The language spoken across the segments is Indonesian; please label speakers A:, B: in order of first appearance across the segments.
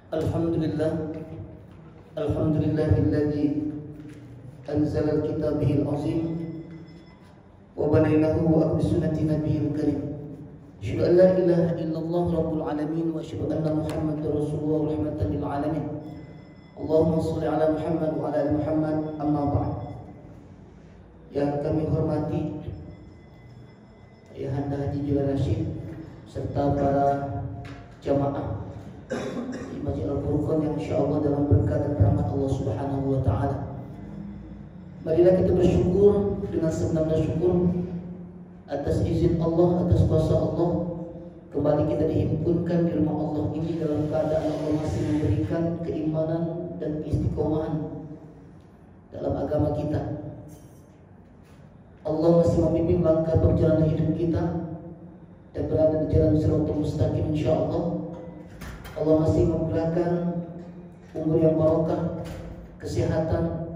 A: Alhamdulillah, Alhamdulillahilladzi anzala al-kitabihil azim wa banainahu bi sunnati nabiyil karim. Asyhadu an la ilaha illallah rabbul alamin wa asyhadu anna Muhammadar rasulullah rahmatan lil alamin. Allahumma shalli ala Muhammad wa ala ali Muhammad, amma ba'd. Yang kami hormati Ayahanda Haji Juwel Rashid serta para jamaah di Masjid Al-Furqan yang insyaallah dalam berkat dan rahmat Allah Subhanahu wa taala. Marilah kita bersyukur dengan sebenar-benar syukur atas izin Allah, atas kuasa Allah. Kembali kita dihimpunkan di rumah Allah ini dalam keadaan Allah masih memberikan keimanan dan istiqomahan dalam agama kita. Allah masih membimbing langkah perjalanan hidup kita dan berada di jalan siratal mustaqim insyaallah. Allah masih memberikan umur yang barokah, kesehatan,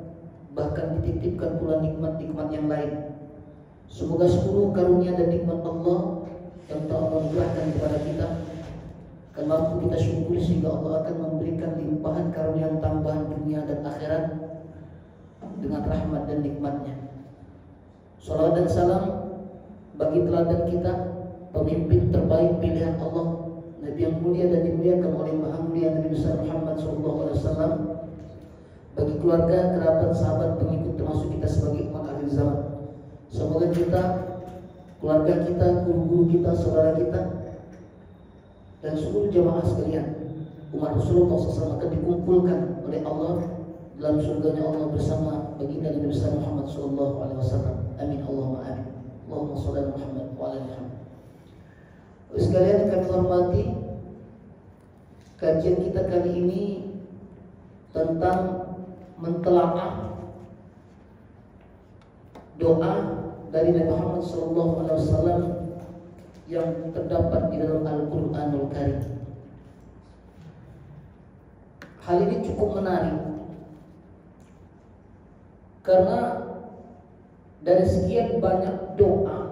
A: bahkan dititipkan pula nikmat-nikmat yang lain. Semoga seluruh karunia dan nikmat Allah yang telah memberikan kepada kita akan mampu kita syukuri, sehingga Allah akan memberikan limpahan karunia tambahan dunia dan akhirat dengan rahmat dan nikmatnya. Salawat dan salam bagi teladan kita, pemimpin terbaik pilihan Allah, Nabi yang mulia dan dimuliakan oleh Maha Mulia Nabi besar Muhammad SAW, bagi keluarga, kerabat, sahabat, pengikut, termasuk kita sebagai umat akhir zaman. Semoga kita, keluarga kita, guru-guru kita, saudara kita, dan seluruh jamaah sekalian, umat Rasulullah SAW akan dikumpulkan oleh Allah dalam surganya Allah bersama baginda Nabi besar Muhammad SAW. Amin Allahumma amin. Allahumma shalli ala Muhammad wa ala Muhammad. Sekalian kami hormati, kajian kita kali ini tentang mentelaah doa dari Nabi Muhammad SAW yang terdapat di dalam Al-Quranul Karim. Hal ini cukup menarik karena dari sekian banyak doa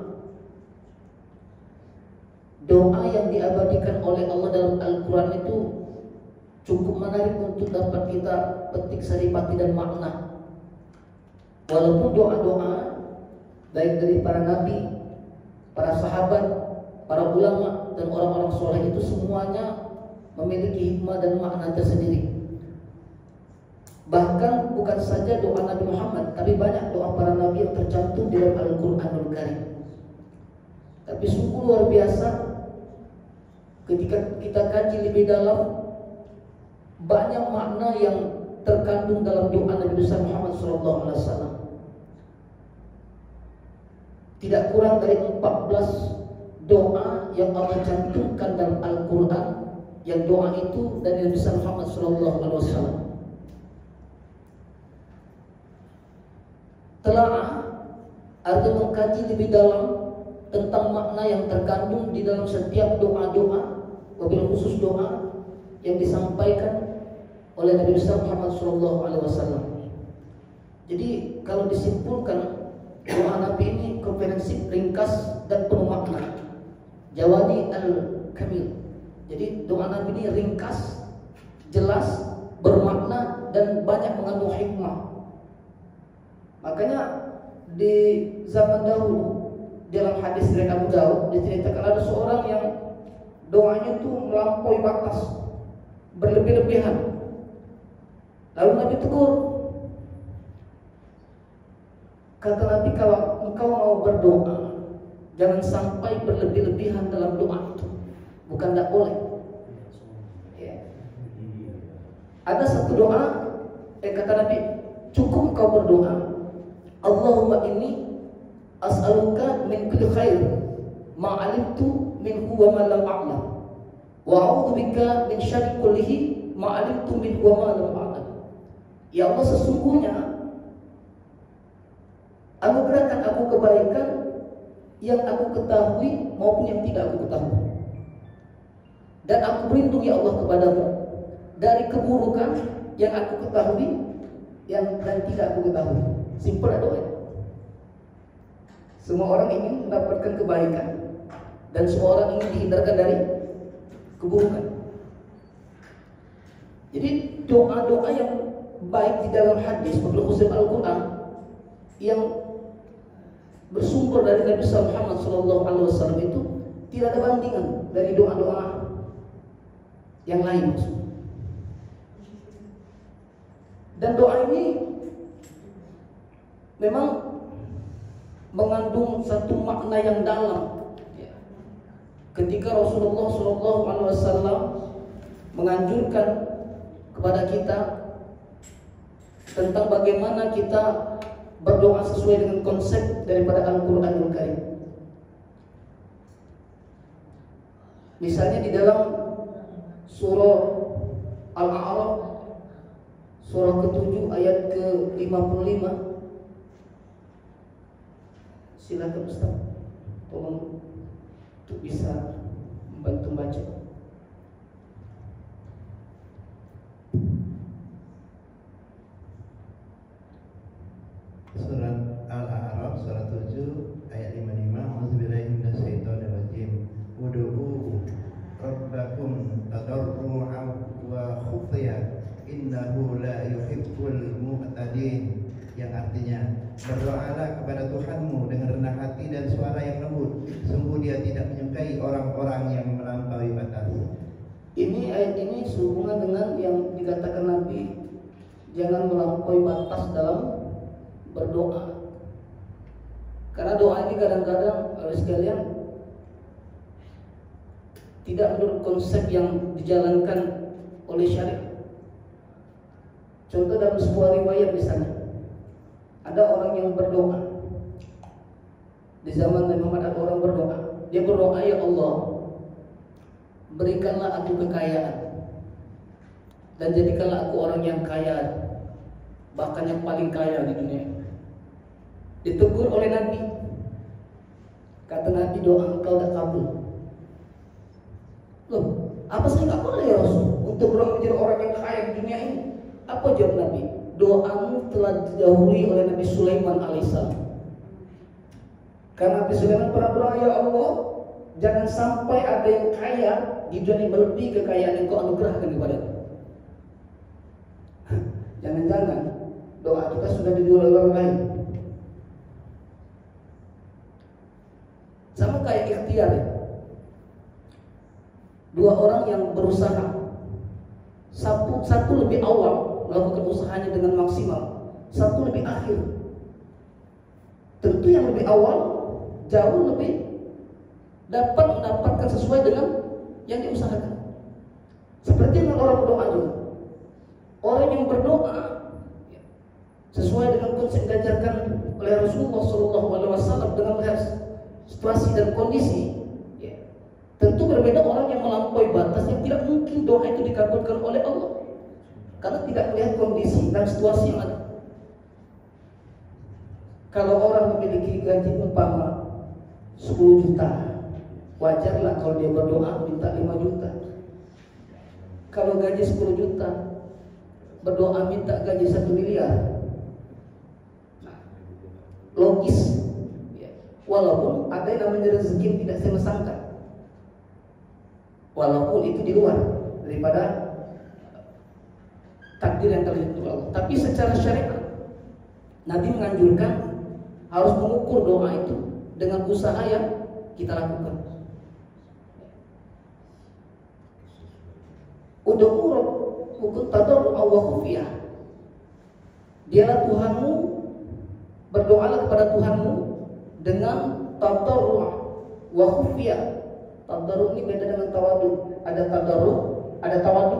A: yang diabadikan oleh Allah dalam Al-Quran itu cukup menarik untuk dapat kita petik saripati dan makna. Walaupun doa-doa baik dari para nabi, para sahabat, para ulama dan orang-orang soleh itu semuanya memiliki hikmah dan makna tersendiri. Bahkan bukan saja doa Nabi Muhammad, tapi banyak doa para nabi yang tercantum di dalam Al-Quranul Karim. Tapi sungguh luar biasa ketika kita kaji lebih dalam, banyak makna yang terkandung dalam doa Nabi besar Muhammad SAW. Tidak kurang dari 14 doa yang Allah cantumkan dalam Al-Quran, yang doa itu dari Nabi besar Muhammad SAW. Telaah atau mengkaji lebih dalam tentang makna yang terkandung di dalam setiap doa-doa, wabil khusus doa yang disampaikan oleh Nabi besar Muhammad SAW. Jadi kalau disimpulkan, doa Nabi ini komprehensif, ringkas dan penuh makna. Jawadi al-kamil. Jadi doa Nabi ini ringkas, jelas, bermakna dan banyak mengandung hikmah. Makanya di zaman dahulu dalam hadis dari Abu Daud diceritakan ada seorang yang doanya itu melampaui batas, berlebih-lebihan. Lalu Nabi tegur. Kata Nabi, kalau engkau mau berdoa, jangan sampai berlebih-lebihan dalam doa itu. Bukan tidak boleh. Ya. Ada satu doa, kata Nabi, cukup engkau berdoa, Allahumma inni as'aluka min kulli khair ma 'alimtu minhu wa ma lam a'lam, wa a'udzu bika min syarri kullihi ma 'alimtu minhu wa ma lam a'lam. Ya Allah, sesungguhnya anugerahkan aku kebaikan yang aku ketahui maupun yang tidak aku ketahui, dan aku berlindung ya Allah kepadamu dari keburukan yang aku ketahui dan tidak aku ketahui. Simpel doa. Semua orang ingin mendapatkan kebaikan dan semua orang ingin dihindarkan dari keburukan. Jadi doa-doa yang baik di dalam hadis maupun khusus Al-Quran yang bersumber dari Nabi Muhammad SAW itu tidak ada bandingan dari doa-doa yang lain. Dan doa ini memang mengandung satu makna yang dalam. Ketika Rasulullah SAW menganjurkan kepada kita tentang bagaimana kita berdoa sesuai dengan konsep daripada Al-Quranul Karim. Misalnya di dalam surah Al-A'raf, surah ke-7 ayat ke-55. Silakan Ustaz, tolong untuk bisa membantu baca.
B: Surat Al-A'raf surah 7 ayat 55. A'udzubillahi minasyaitonirrajim. Ud'u rabbakum tadarru'an wa khufyah innahu la yuhibbul mu'tadin. Yang artinya, berdoalah kepada Tuhanmu dengan rendah hati dan suara yang lembut. Sungguh Dia tidak menyukai orang-orang yang melampaui batas.
A: Ini ayat ini sehubungan dengan yang dikatakan Nabi, jangan melampaui batas dalam berdoa. Karena doa ini kadang-kadang sekalian tidak menurut konsep yang dijalankan oleh syariat. Contoh dalam sebuah riwayat misalnya, ada orang yang berdoa. Di zaman Nabi Muhammad ada orang berdoa. Dia berdoa, ya Allah, berikanlah aku kekayaan dan jadikanlah aku orang yang kaya, bahkan yang paling kaya di dunia. Ditegur oleh Nabi. Kata Nabi, doa engkau tak kabul. Loh, apa saya nggak boleh ya Rasul untuk menjadi orang yang kaya di dunia ini? Apa jawab Nabi? Doamu telah didahului oleh Nabi Sulaiman alaihissalam. Karena Nabi Sulaiman pernah berdoa, ya Allah, jangan sampai ada yang kaya di dunia melebihi kekayaan yang kau anugerahkan kepadaku. Jangan-jangan doa kita sudah dijual oleh orang lain. Sama kayak ikhtiar ya. Dua orang yang berusaha, satu lebih awal melakukan usahanya dengan maksimal, satu lebih akhir. Tentu yang lebih awal jauh lebih dapat mendapatkan sesuai dengan yang diusahakan. Seperti dengan orang berdoa juga. Orang yang berdoa sesuai dengan konsep diajarkan oleh Rasulullah SAW dengan melihat situasi dan kondisi, ya, tentu berbeda orang yang melampaui batas yang tidak mungkin doa itu dikabulkan oleh Allah karena tidak melihat kondisi dan situasi yang ada. Kalau orang memiliki gaji umpama 10 juta, wajarlah kalau dia berdoa minta 5 juta. Kalau gaji 10 juta, berdoa minta gaji 1 miliar. Nah, logis. Walaupun ada yang namanya rezeki yang tidak saya sangka, walaupun itu di luar daripada takdir yang telah ditentukan Allah. Tapi secara syariat Nabi menganjurkan harus mengukur doa itu dengan usaha yang kita lakukan. Ud'u rabbakum tadarru'an wa khufyah. Dialah Tuhanmu, berdoalah kepada Tuhanmu dengan tadarru' wa khufyah. Tadarru' ini beda dengan tawadu. Ada tadarru', ada tawadu.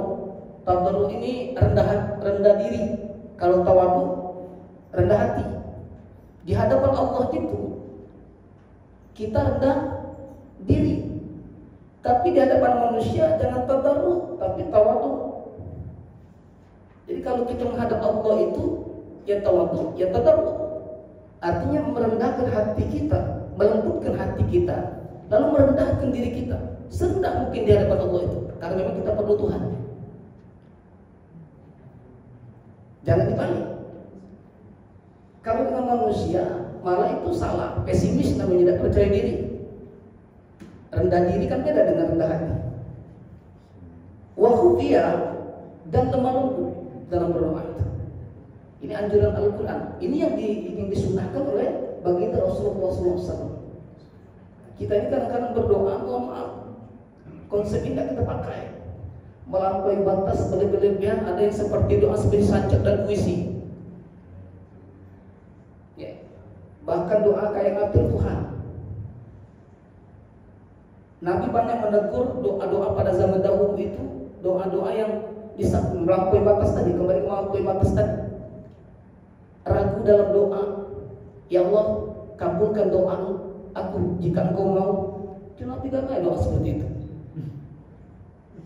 A: Tadarru' ini rendah diri. Kalau tawadu rendah hati. Di hadapan Allah itu kita rendah diri. Tapi di hadapan manusia jangan tadarru', tapi tawadu. Jadi kalau kita menghadap Allah itu ya tawadu, ya tadarru'. Artinya merendahkan hati kita, melembutkan hati kita, lalu merendahkan diri kita serendah mungkin di hadapan Allah itu, karena memang kita perlu Tuhan. Jangan dibalik. Kalau dengan manusia malah itu salah, pesimis namanya, tidak percaya diri. Rendah diri kan beda dengan rendah hati. Wa khufiyah, dan lemah lembut dalam berdoa itu. Ini anjuran Al-Quran. Ini yang ingin disunahkan oleh baginda Rasulullah SAW. Kita ini kadang-kadang berdoa, mohon maaf, konsep ini kita pakai melampaui batas berlebihan. Ada yang seperti doa seperti sancak dan puisi. Ya. Bahkan doa kayak ngatur Tuhan. Nabi banyak menegur doa-doa pada zaman dahulu itu, doa-doa yang bisa melampaui batas tadi, kembali melampaui batas tadi. Ragu dalam doa, ya Allah kabulkan doa aku jika engkau mau. Kenapa tidak ada doa seperti itu?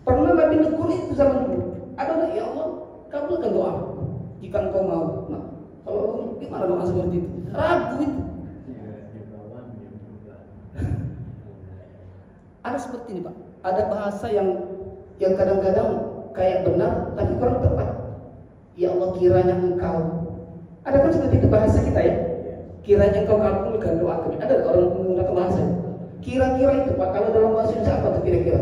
A: Pernah Nabi negur itu zaman dulu. Ada ya Allah kabulkan doa jika engkau mau. Nah, kalau gimana doa seperti itu? Ragu itu. Ada seperti ini Pak. Ada bahasa yang kadang-kadang kayak benar tapi kurang tepat. Ya Allah kiranya engkau. Ada kan seperti itu bahasa kita ya. Kiranya engkau kabulkan doa kami. Ada orang menggunakan bahasa. Kira-kira itu Pak. Kalau dalam bahasa Indonesia apa tuh kira-kira?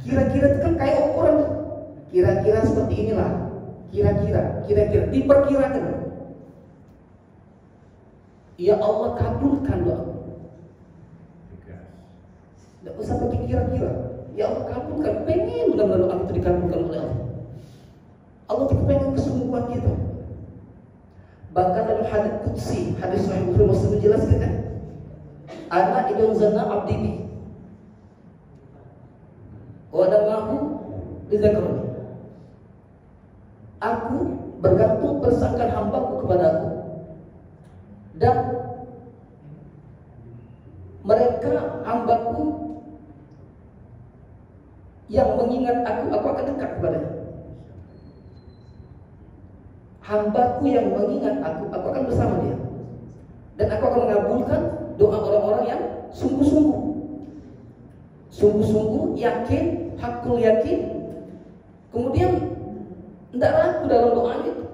A: Kira-kira itu kan kayak ukuran. Kira-kira seperti inilah. Kira-kira diperkirakan. Ya Allah kabulkan doa. Tidak usah pakai kira-kira. Ya Allah kabulkan. Pengen benar-benar doa itu dikabulkan oleh Allah. Allah tidak pengen kesungguhan kita. Bahkan dalam hadis qudsi, hadis Sahih Bukhari Muslim menjelaskan, ana idza zanna abdi bi wa damahu dizakruni. Aku bergantung persangkaan hambaku kepada aku, dan mereka hambaku yang mengingat aku akan dekat kepadanya. Hambaku yang mengingat aku akan bersama dia, dan aku akan mengabulkan doa orang-orang yang sungguh-sungguh yakin, hakul yakin, kemudian tidak ragu dalam doa itu.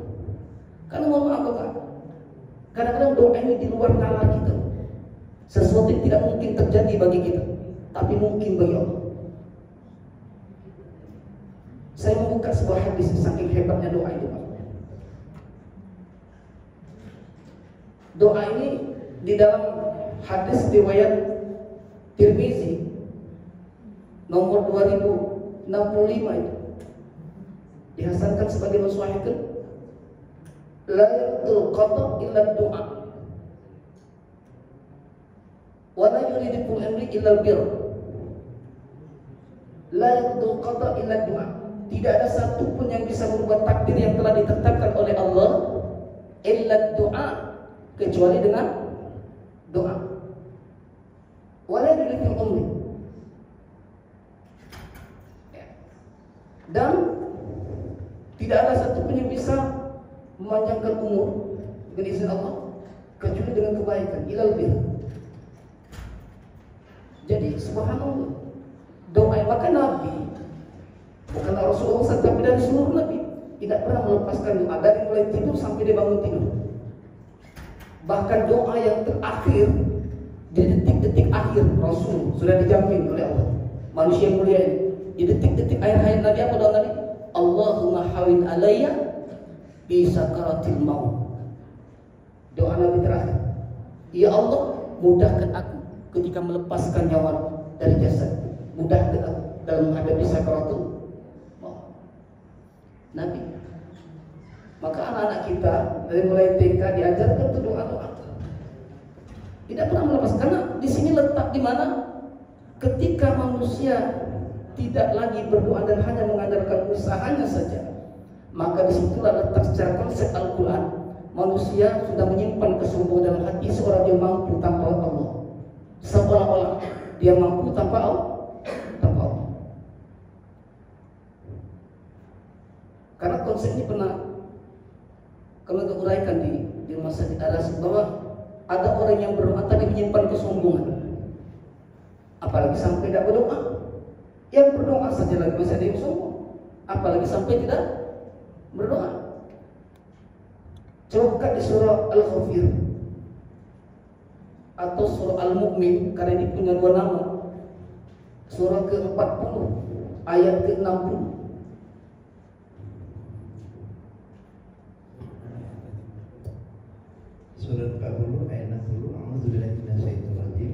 A: Karena mohon maaf Bapak, kadang-kadang doa ini di luar nalar kita. Sesuatu yang tidak mungkin terjadi bagi kita, tapi mungkin bagi Allah. Saya membuka sebuah hadis saking hebatnya doa itu Pak. Doa ini di dalam hadis riwayat Tirmizi nomor 2065 itu dihasankan sebagai mensahihkan, la yaqtul qada illa du'a wa la yuridu amri illa bir. La yaqtul qada illa du'a. Tidak ada satu pun yang bisa merubah takdir yang telah ditetapkan oleh Allah illa du'a, kecuali dengan doa. Wala yuridu amri. Dan tidak ada satu pun yang bisa memanjangkan umur dengan izin Allah kecuali dengan kebaikan, ilal bir. Jadi subhanallah, doa maka Nabi, bukan Rasulullah SAW, tapi dari seluruh Nabi tidak pernah melepaskan doa dari mulai tidur sampai dia bangun tidur. Bahkan doa yang terakhir di detik-detik akhir Rasul sudah dijamin oleh Allah. Manusia mulia ini di detik-detik akhir hayat Nabi apa doa Nabi? Allahumma hawin alayya bi sakaratil maut. Doa Nabi terakhir, ya Allah mudahkan aku ketika melepaskan nyawa dari jasad, mudahkan aku dalam menghadapi sakaratul maut. Nabi. Maka anak-anak kita dari mulai TK diajarkan untuk doa-doa. Tidak pernah melepas, karena di sini letak di mana ketika manusia tidak lagi berdoa dan hanya mengandalkan usahanya saja, maka disitulah letak secara konsep Al-Quran. Manusia sudah menyimpan kesombongan dalam hati seorang dia mampu tanpa Allah, seolah-olah dia mampu tanpa Allah. Karena konsep ini pernah kami uraikan di masa di atas, bahwa ada orang yang berdoa tapi menyimpan kesombongan, apalagi sampai tidak berdoa. Yang berdoa saja lagi masih ada yang sombong, apalagi sampai tidak berdoa. Coba buka di surah Al-Ghafir atau surah Al-Mu'min, karena ini punya dua nama. Surah ke-40 ayat ke-60.
B: Surat 40 ayat 60. A'udzubillahi minasyaitonir rajim.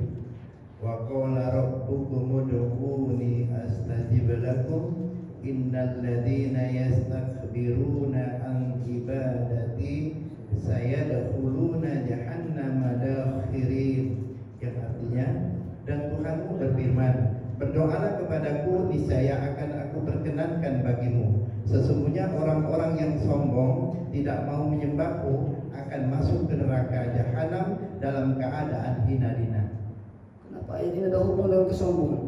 B: Wa qala rabbukum ud'uuni astajib lakum innal ladzina yastakbiruna an ibadati sayadkhuluna jahannama dakhirin. Yang artinya, dan Tuhanmu berfirman, berdoalah kepadaku, niscaya akan aku perkenankan bagimu. Sesungguhnya orang-orang yang sombong tidak mau menyembahku akan masuk ke neraka jahanam dalam keadaan hina dina.
A: Kenapa ayat ini ada hubungan dengan kesombongan?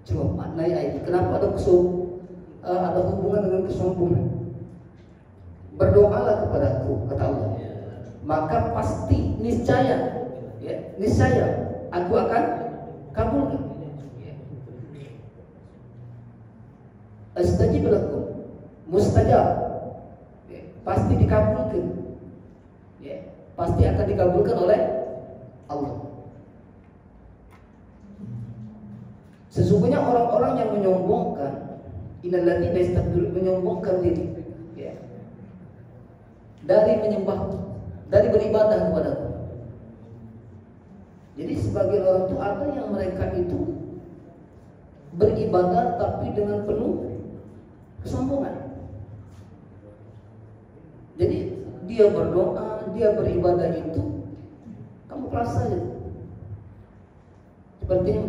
A: Coba maknai ayat ini. Kenapa ada hubungan dengan kesombongan? Berdoalah kepadaku, kata Allah, maka pasti niscaya aku akan kabulkan. Astajib lakum, mustajab, pasti dikabulkan, pasti akan dikabulkan oleh Allah. Sesungguhnya orang-orang yang menyombongkan, innal ladzina yastakbiruna, menyombongkan diri dari menyembahku, dari beribadah kepadaku. Jadi sebagian orang itu ada yang mereka itu beribadah tapi dengan penuh kesombongan. Jadi dia berdoa, dia beribadah itu kamu perasa aja seperti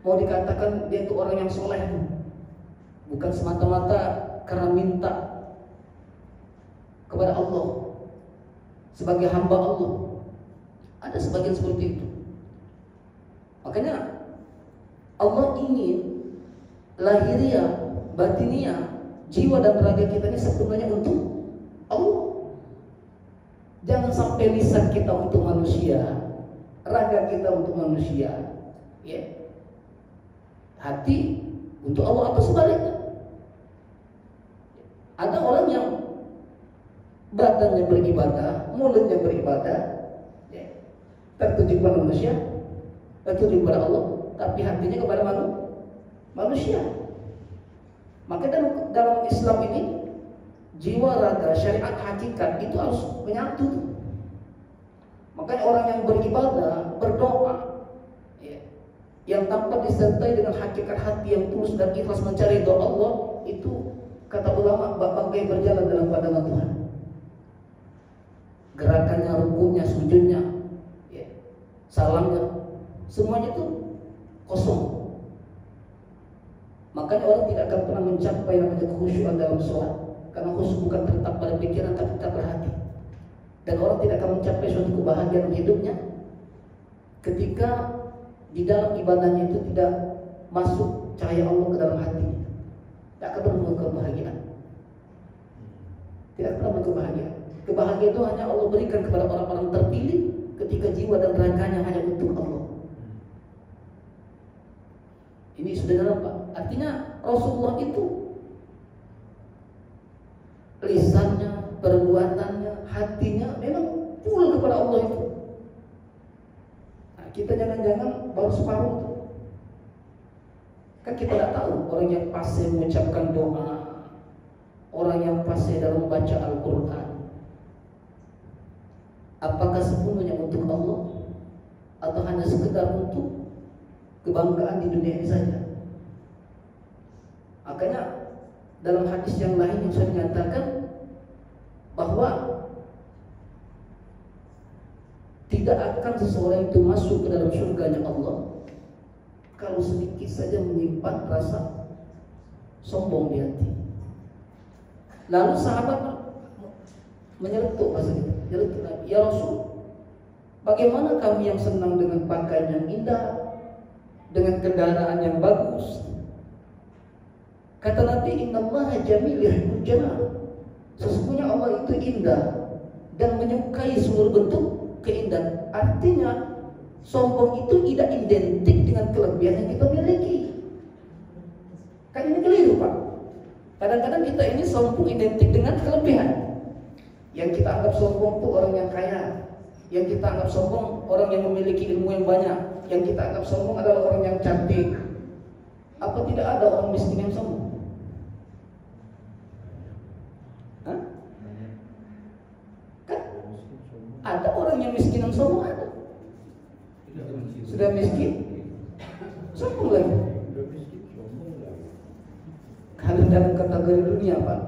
A: mau dikatakan dia itu orang yang soleh, bukan semata-mata karena minta kepada Allah sebagai hamba Allah. Ada sebagian seperti itu. Makanya Allah ingin lahiriah, batiniah, jiwa dan raga kita ini sepenuhnya untuk Allah. Jangan sampai lisan kita untuk manusia, raga kita untuk manusia, hati untuk Allah atau sebaliknya. Ada orang yang badannya beribadah, mulutnya beribadah, tertuju kepada manusia, tertuju kepada Allah, tapi hatinya kepada manusia. Maka dalam Islam ini jiwa, raga, syariat, hakikat itu harus menyatu. Makanya orang yang beribadah, berdoa, yang tanpa disertai dengan hakikat hati yang tulus dan ikhlas mencari doa Allah, itu kata ulama bagai berjalan dalam pandangan Tuhan. Gerakannya, rukunya, sujudnya, salamnya, semuanya itu kosong. Makanya orang tidak akan pernah mencapai namanya kekhusyuan dalam sholat, karena khusyuk bukan terletak pada pikiran tapi tetap berhati. Dan orang tidak akan mencapai suatu kebahagiaan hidupnya ketika di dalam ibadahnya itu tidak masuk cahaya Allah ke dalam hatinya. Tidak akan pernah kebahagiaan. Tidak pernah kebahagiaan. Kebahagiaan itu hanya Allah berikan kepada orang-orang terpilih ketika jiwa dan raganya hanya untuk Allah. Ini sudah dalam Pak. Artinya Rasulullah itu lisannya, perbuatannya, hatinya memang full kepada Allah itu. Nah, kita jangan-jangan baru separuh itu. Kan kita tidak tahu orang yang fasih mengucapkan doa, orang yang fasih dalam membaca Al-Quran, apakah sepenuhnya untuk Allah atau hanya sekedar untuk kebanggaan di dunia ini saja. Makanya dalam hadis yang lain yang saya nyatakan bahwa tidak akan seseorang itu masuk ke dalam surganya Allah kalau sedikit saja menyimpan rasa sombong di hati. Lalu sahabat menyeletuk ya Rasul, bagaimana kami yang senang dengan pakaian yang indah, dengan kendaraan yang bagus? Kata Nabi, innallaha jamil yuhibbul jamal. Sesungguhnya Allah itu indah dan menyukai seluruh bentuk keindahan. Artinya sombong itu tidak identik dengan kelebihan yang kita miliki. Kan ini keliru Pak. Kadang-kadang kita ini sombong identik dengan kelebihan. Yang kita anggap sombong itu orang yang kaya, yang kita anggap sombong orang yang memiliki ilmu yang banyak, yang kita anggap sombong adalah orang yang cantik, Apa tidak ada orang miskin yang sombong? Hah? Kan? Ada orang yang miskin yang sombong, ada. Sudah miskin, sombong lagi. Kalau dalam kategori dunia Pak,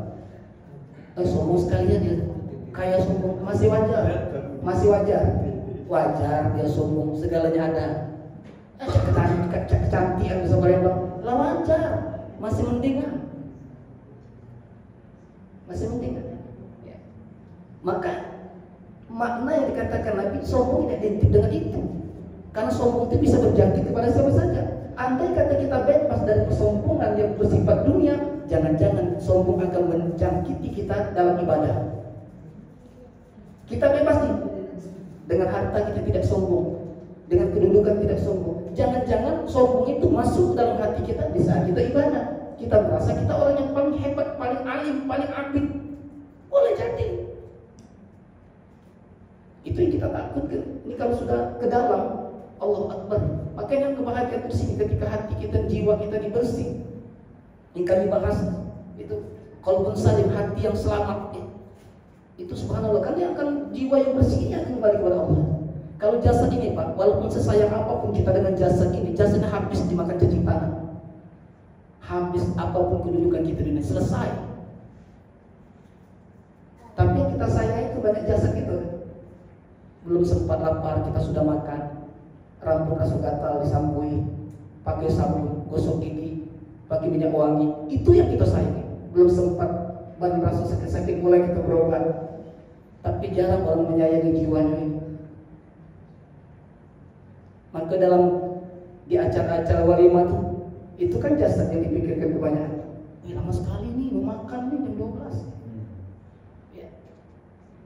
A: sombong sekali dia. Kayak sombong, masih wajar. Wajar dia sombong, segalanya ada. Kecantikan bisa berembang, lah wajar. Masih mendingan. Ya. Maka makna yang dikatakan Nabi, sombong tidak identik dengan itu. Karena sombong itu bisa berjangkit kepada siapa saja. Andai kata kita bebas dari kesombongan yang bersifat dunia, jangan-jangan sombong akan menjangkiti kita dalam ibadah. Kita bebas nih, dengan harta kita tidak sombong, dengan kedudukan tidak sombong. Jangan-jangan sombong itu masuk dalam hati kita di saat kita ibadah. Kita merasa kita orang yang paling hebat, paling alim, paling abid. Boleh jadi. Itu yang kita takutkan. Ini kalau sudah ke dalam, Allah Akbar. Makanya kebahagiaan itu sih ketika hati kita, jiwa kita dibersih. Yang kami bahas itu qalbun salim, hati yang selamat. Itu subhanallah, kan yang akan jiwa yang bersihnya akan kembali kepada Allah. Kalau jasad ini Pak, walaupun sesayang apapun kita dengan jasad ini, jasadnya habis dimakan cacing tanah. Habis apapun kedudukan kita di dunia, selesai. Tapi yang kita sayangi itu banyak jasad kita. Belum sempat lapar kita sudah makan. Rambut langsung gatal disampui, pakai sabun, gosok gigi, pakai minyak wangi. Itu yang kita sayangi. Belum sempat badan rasa sakit-sakit mulai kita berobat. Tapi jarang orang menyayangi jiwanya ini. Maka di acara-acara walimah itu kan jasad yang dipikirkan kebanyakan. Lama sekali nih mau makan nih jam 12. Ya.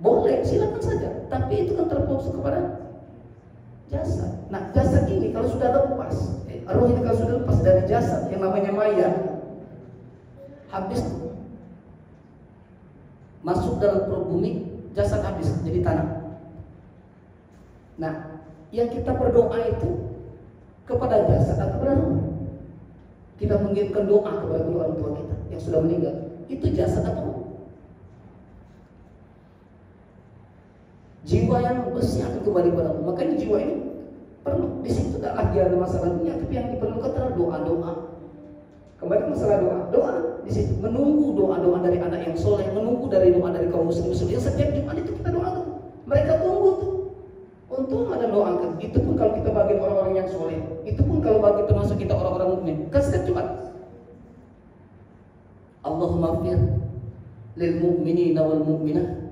A: Boleh, silakan saja. Tapi itu kan terfokus kepada jasad. Nah, jasad ini kalau sudah lepas, roh ini kalau sudah lepas dari jasad yang namanya maya, habis masuk dalam perut bumi, jasad habis jadi tanah. Nah, yang kita berdoa itu kepada jasad atau kepada roh? Kita mengirimkan doa kepada orang tua kita yang sudah meninggal. Itu jasad atau roh? Jiwa yang bersih akan kembali kepada Allah. Makanya jiwa ini perlu. Di situ tak lagi ada masalah dunia, tapi yang diperlukan adalah doa-doa. Kembali ke masalah doa di situ. Menunggu doa-doa dari anak yang soleh, menunggu dari doa dari kaum muslim yang setiap Jumat itu kita doakan. Mereka tunggu tuh. Untung ada doakan. Itu pun kalau kita bagi orang-orang yang soleh. Itu pun kalau bagi termasuk kita orang-orang mukmin. Kan setiap Jumat. Allahumma fir lil mu'minina wal mu'minah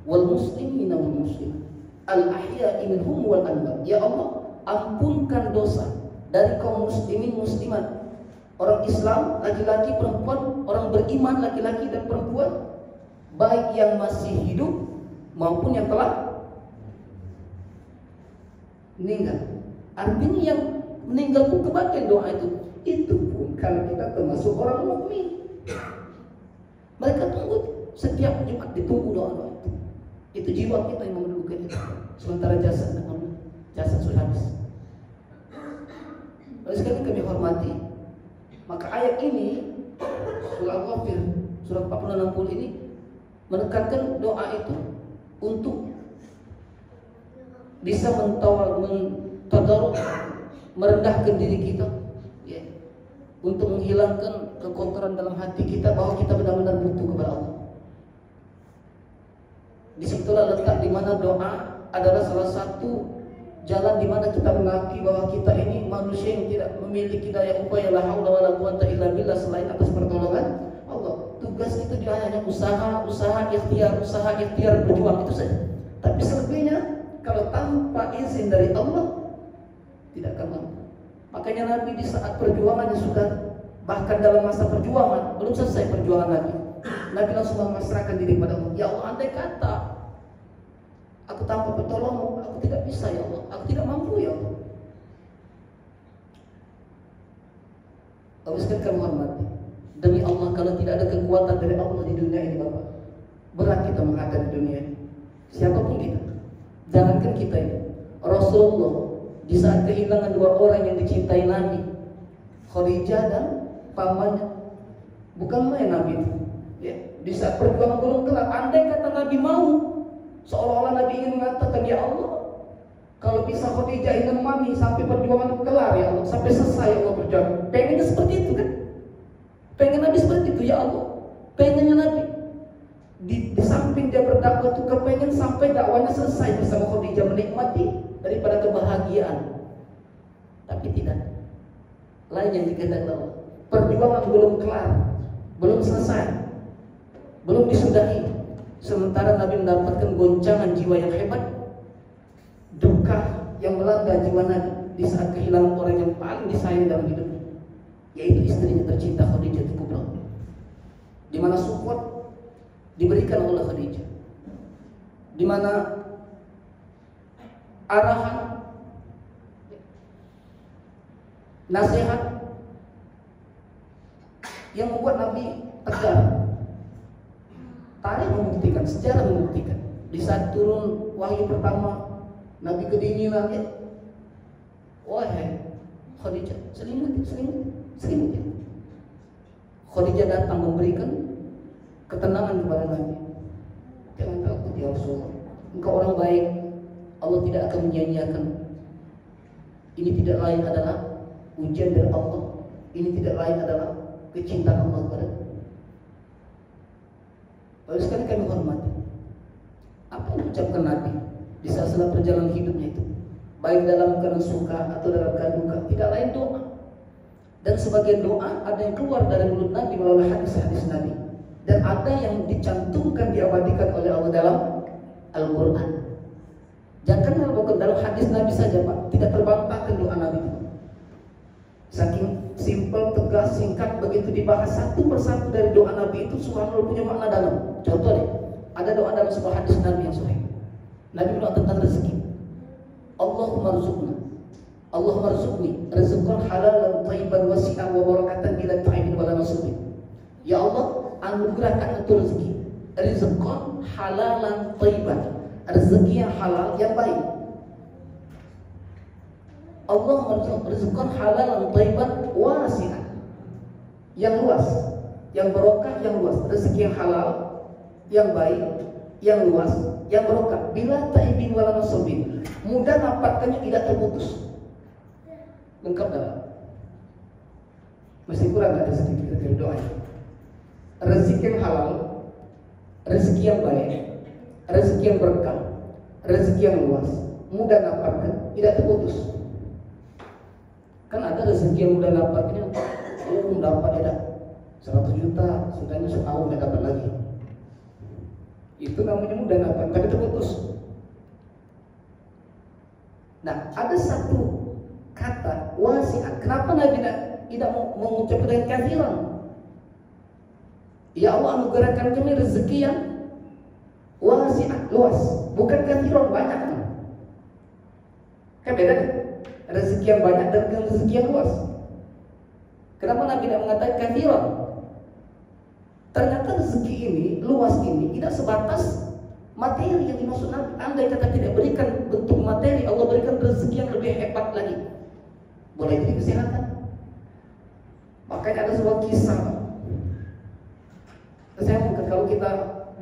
A: wal muslimina wal muslimat al ahya'i minhum wal amwat. Ya Allah, ampunkan dosa dari kaum muslimin muslimat, orang Islam laki-laki perempuan, orang beriman laki-laki dan perempuan, baik yang masih hidup maupun yang telah meninggal. Artinya yang meninggal pun kebagian doa itu. Itu pun kalau kita termasuk orang mukmin. Mereka tunggu setiap Jumat, ditunggu doa-doa itu. Itu jiwa kita yang memerlukan itu. Sementara jasad sudah habis. Oleh sekali kami hormati, maka ayat ini surah Al-Ghafir surah 40-60 ini menekankan doa itu untuk bisa mentadaruh, merendahkan diri kita, ya, untuk menghilangkan kekotoran dalam hati kita bahwa kita benar-benar butuh kepada Allah. Disitulah letak di mana doa adalah salah satu jalan di mana kita mengakui bahwa kita ini manusia yang tidak memiliki daya upaya, la haula wala quwata illa billah, selain atas pertolongan Allah. Tugas itu dia hanya usaha ikhtiar berjuang itu saja. Tapi selebihnya kalau tanpa izin dari Allah tidak akan mampu. Makanya Nabi di saat perjuangannya sudah, bahkan dalam masa perjuangan belum selesai perjuangan Nabi langsung memasrahkan diri kepada Allah. Ya Allah, andai kata aku tanpa pertolongan aku tidak bisa ya Allah, aku tidak mampu ya Allah. Habis kami hormati, demi Allah kalau tidak ada kekuatan dari Allah di dunia ini Bapak, berat kita menghadapi dunia ini. Siapapun kita, jangankan kita ini, Rasulullah di saat kehilangan dua orang yang dicintai Nabi, Khadijah dan pamannya. Bukan main Nabi itu. Ya, di saat perjuangan belum kelar, andai kata Nabi mau, seolah-olah Nabi ingin mengatakan, ya Allah, kalau bisa Khadijah ingin mami sampai perjuangan kelar ya Allah, sampai selesai ya Allah berjuang. Pengennya seperti itu kan? Pengen Nabi seperti itu ya Allah. Pengennya Nabi di samping dia berdakwah itu kepengen sampai dakwanya selesai bersama Khadijah, menikmati daripada kebahagiaan. Tapi tidak. Lain yang dikehendaki Allah. Perjuangan belum kelar, belum selesai, belum disudahi. Sementara Nabi mendapatkan goncangan jiwa yang hebat, duka yang melanda jiwa Nabi di saat kehilangan orang yang paling disayang dalam hidup, yaitu istrinya tercinta Khadijah Kubra, di mana support diberikan oleh Khadijah, di mana arahan, nasihat yang membuat Nabi tegar. Tarikh membuktikan, sejarah membuktikan, di saat turun wahyu pertama, Nabi kedinginan ya, wahai Khadijah, selimut. Khadijah datang memberikan ketenangan kepada Nabi. Jangan takut ya Rasulullah, engkau orang baik, Allah tidak akan menyia-nyiakan. Ini tidak lain adalah ujian dari Allah. Ini tidak lain adalah kecintaan Allah kepada. Lalu sekali kami hormati apa yang diucapkan Nabi di saat perjalanan hidupnya itu, baik dalam keadaan suka atau dalam keadaan duka, tidak lain doa. Dan sebagian doa ada yang keluar dari mulut Nabi melalui hadis-hadis Nabi, dan ada yang dicantumkan, diabadikan oleh Allah dalam Al-Quran. Jangan bukan dalam hadis Nabi saja Pak, tidak terbantahkan doa Nabi. Saking simpel, tegas, singkat, begitu dibahas satu persatu dari doa Nabi itu subhanallah punya makna dalam. Contoh deh, ada doa dalam sebuah hadis Nabi yang sahih. Nabi berdoa tentang rezeki. Allahumma rzuqna, Allahumma rzuqni rizqan halalan thayyiban wasi'an wa barakatan bila ta'ibin wala nasibin. Ya Allah, anugerahkan itu rezeki, rizqan halalan thayyiban, rezeki yang halal yang baik. Allah merizqan halalan thayyiban wasi'an, yang luas, yang barokah, yang luas, rezeki yang halal, yang baik, yang luas, yang barokah, bila ta'ibin wala nasibin, mudah dapatkannya, tidak terputus. Lengkap dalam. Masih kurang ada sedikit dari doa. Rezeki yang halal, rezeki yang baik, rezeki yang berkah, rezeki yang luas, mudah dapatkan, tidak terputus. Kan ada rezeki yang mudah dapatnya, dapat ya 100 juta, sudahnya setahun tidak dapat lagi. Itu namanya mudah dapat, tapi terputus. Nah, ada satu kata wasi'at. Kenapa Nabi tidak mengucapkan dengan kathiran? Ya Allah, anugerahkan kami rezeki yang wasi'at, luas, bukan kathiran, banyak. Kan beda kan? Rezeki yang banyak dan rezeki yang luas. Kenapa Nabi tidak mengatakan kathiran? Ternyata rezeki ini, luas ini, tidak sebatas materi yang dimaksud Nabi. Andai kata tidak berikan bentuk materi, Allah berikan rezeki yang lebih hebat lagi. Boleh jadi kesehatan. Makanya ada sebuah kisah. Saya mungkin kalau kita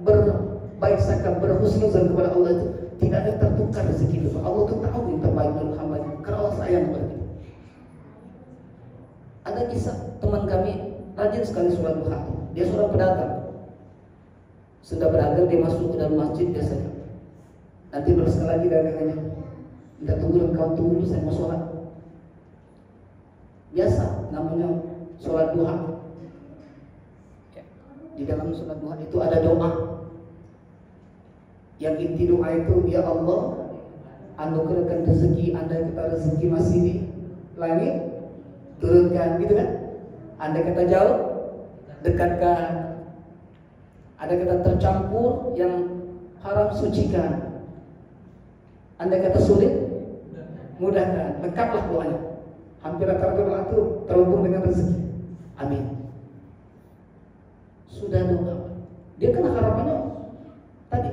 A: berbaik sangka, berhusnuzan kepada Allah itu tidak ada tertukar rezeki itu. Allah itu tahu yang terbaik untuk hamba-Nya, karena Allah sayang kepada kita. Ada kisah teman kami rajin sekali sholat duha. Dia seorang pedagang. Sudah berdagang, dia masuk ke dalam masjid biasanya. Nanti berusaha lagi dagangannya. Minta tunggu, kawan tunggu dulu, saya mau sholat. Biasa, namanya sholat duha. Di dalam sholat duha itu ada doa. Yang inti doa itu, ya Allah, anugerahkan rezeki, andai kata rezeki masih di langit, turunkan, gitu kan? Andai kata jauh, dekatkan. Ada kata tercampur, yang haram sucikan. Andai kata sulit, mudahkan. Lengkaplah doanya. Hampir rata-rata doa itu terhubung dengan rezeki. Amin. Sudah doa. Dia kan harapannya tadi.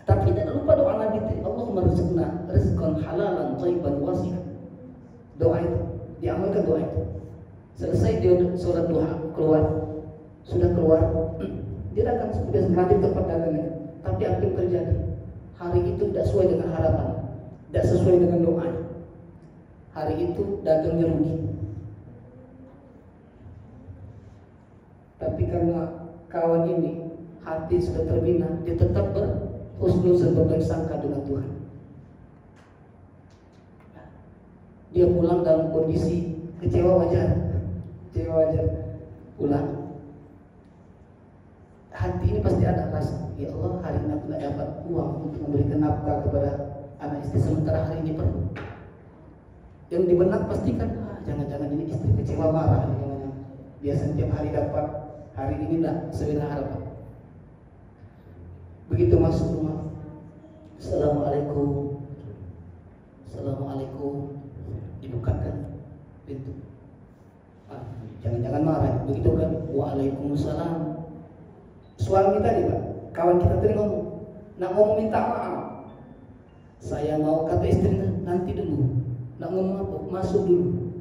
A: Tapi tidak lupa doa Nabi itu. Allahumma rizqna rizqan halalan thayyiban wasi'an. Doa itu, diamalkan doa itu. Selesai dia sholat duha, keluar, sudah keluar, dia datang sudah melanjut tempat dagangnya. Tapi apa yang terjadi? Hari itu tidak sesuai dengan harapan, tidak sesuai dengan doa. Hari itu dagangnya rugi. Tapi karena kawan ini hati sudah terbina, dia tetap berhusnuzon, berbaik sangka dengan Tuhan. Dia pulang dalam kondisi kecewa wajar, pulang. Hati ini pasti ada rasa, ya Allah, hari ini aku tidak dapat uang untuk memberikan nafkah kepada anak istri, sementara hari ini perlu. Yang di benak pastikan, jangan-jangan ini istri kecewa marah. Biasa tiap hari dapat, hari ini tidak sesuai dengan harapan. Begitu masuk rumah, Assalamualaikum, dibukakan pintu. Jangan-jangan marah. Begitu kan, Waalaikumsalam. Suami tadi Pak, kawan kita tadi ngomong minta maaf. Saya mau, kata istrinya, nanti dulu. Nak ngomong apa? Masuk dulu.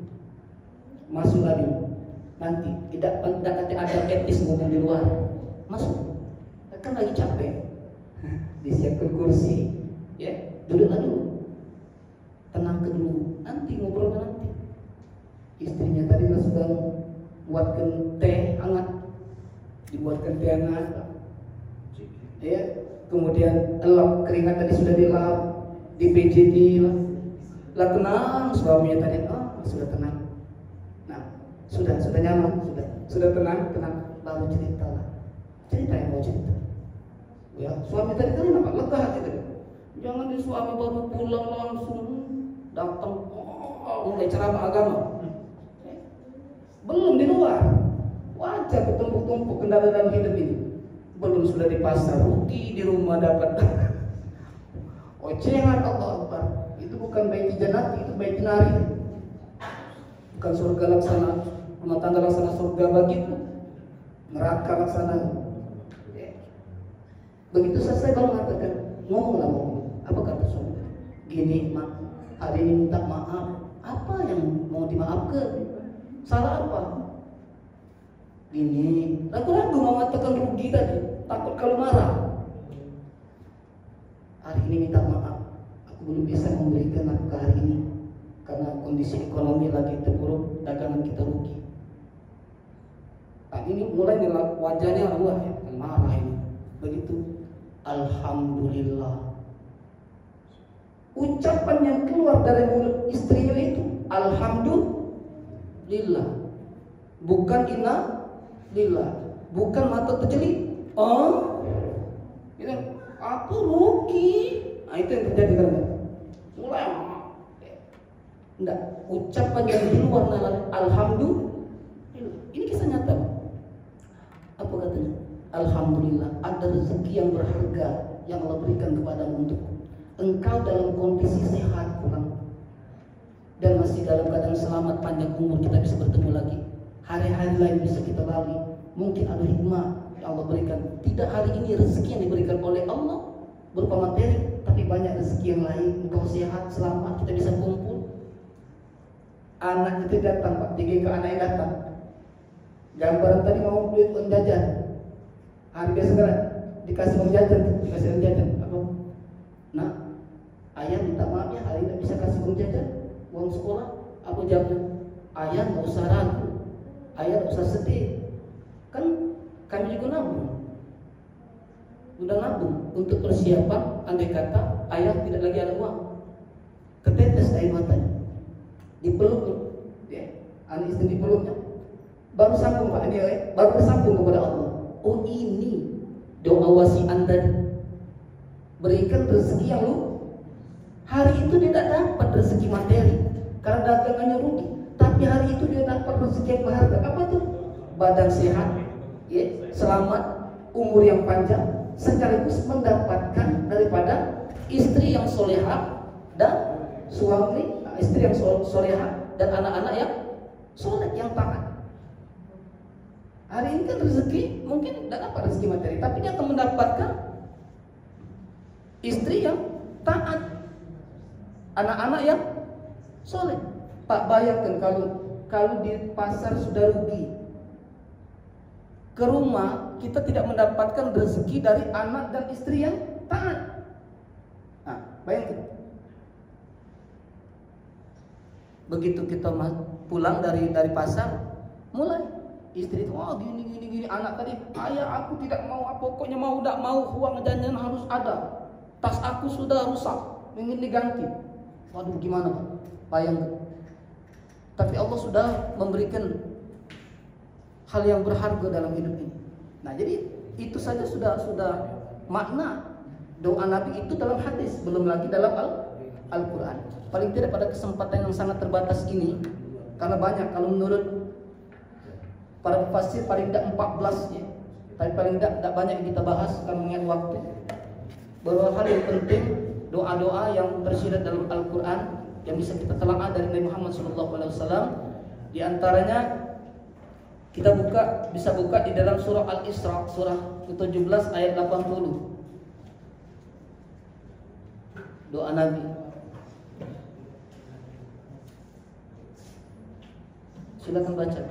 A: Masuk lagi. Nanti tidak nanti ada etis ngomong di luar. Masuk. Kan lagi capek. Disiapkan kursi, ya, duduklah dulu. Tenang ke dulu. Nanti ngobrol nanti. Istrinya tadi sudah buatkan teh hangat. Dibuatkan teh hangat. Ya, kemudian elap keringat tadi sudah dilap, di PJD lah tenang, suaminya tadi sudah tenang. Nah, sudah nyaman, sudah tenang, lalu cerita yang mau cerita. Ya, suami tadi kan nampak lega hati tadi. Jangan di suami baru pulang langsung datang mulai ceramah agama. Belum di luar. Wajar bertumpuk-tumpuk kendala dalam hidup ini. Belum sudah di pasar rugi, di rumah dapat ocehan. Allah Akbar. Itu bukan baiti janati, itu baiti nari. Bukan surga laksana, rumah tangga laksana surga bagiku, neraka laksana. Begitu selesai baru mengatakan, ngomong. Apa kata suami? Gini, mak, hari ini minta maaf. Apa yang mau dimaafkan? Salah apa? Gini, ragu-ragu mau mengatakan rugi tadi, takut kalau marah. Hari ini minta maaf, aku belum bisa memberikan nafkah hari ini karena kondisi ekonomi lagi terpuruk, dagangan kita rugi. Nah, ini mulai wajahnya marah ini. Begitu, alhamdulillah. Ucapan yang keluar dari mulut istrinya itu alhamdulillah, bukan innalillah, bukan mata tercelik. Gitu, aku rugi. Nah, itu yang terjadi kan? Mulai enggak, ucapan yang keluar dari alhamdulillah. Ini kisah nyata. Apa katanya? Alhamdulillah, ada rezeki yang berharga yang Allah berikan kepadamu untuk engkau dalam kondisi sehat pulang dan masih dalam keadaan selamat, panjang umur, kita bisa bertemu lagi. Hari-hari lain bisa kita lalui. Mungkin ada hikmah yang Allah berikan. Tidak hari ini rezeki yang diberikan oleh Allah berupa materi, tapi banyak rezeki yang lain. Engkau sehat, selamat, kita bisa kumpul. Anak itu datang Pak, 3 ke anak yang datang. Gambaran tadi mau duit uang jajan. Hari biasa kan dikasih uang jajan, apa? Nah, ayah minta maaf ya, hari ini bisa kasih uang jajan, uang sekolah. Aku jawabnya, ayah nggak usah ragu, ayah nggak usah sedih. Kan kami juga nabung, udah nabung untuk persiapan andai kata ayah tidak lagi ada uang. Ketetes air matanya, dipeluk ya, anak istri dipeluknya. Baru sambung Pak dia, baru bersambung kepada Allah. Oh, ini doa wasiat tadi. Berikan rezeki yang lu. Hari itu dia tidak dapat rezeki materi karena dagangannya rugi. Tapi hari itu dia dapat rezeki yang berharga. Apa tuh? Badan sehat, ya, selamat, umur yang panjang, sekaligus mendapatkan daripada istri yang solehah dan suami, istri yang solehah dan anak-anak yang soleh, yang taat. Hari ini kan rezeki mungkin tidak dapat rezeki materi, tapi dia akan mendapatkan istri yang taat, anak-anak yang soleh. Pak, bayangkan kalau
C: kalau di pasar sudah rugi, ke rumah kita tidak mendapatkan rezeki dari anak dan istri yang taat. Nah, bayangkan. Begitu kita pulang dari pasar, mulai istri itu, oh gini, anak tadi, ayah aku tidak mau, pokoknya mau tidak mau uang jajan harus ada, tas aku sudah rusak, ingin diganti. Waduh, gimana Pak? Bayangkan. Tapi Allah sudah memberikan hal yang berharga dalam hidup ini. Nah, jadi itu saja sudah makna doa Nabi itu dalam hadis, belum lagi dalam Al-Quran. Paling tidak pada kesempatan yang sangat terbatas ini, karena banyak, kalau menurut para mufassir paling tidak 14 ya. Tapi paling tidak banyak yang kita bahas karena mengingat waktu. Beberapa hal yang penting, doa-doa yang tersirat dalam Al-Quran yang bisa kita telaah dari Nabi Muhammad SAW. Di antaranya kita bisa buka di dalam surah Al-Isra, surah ke-17 ayat 80. Doa Nabi. Silakan baca.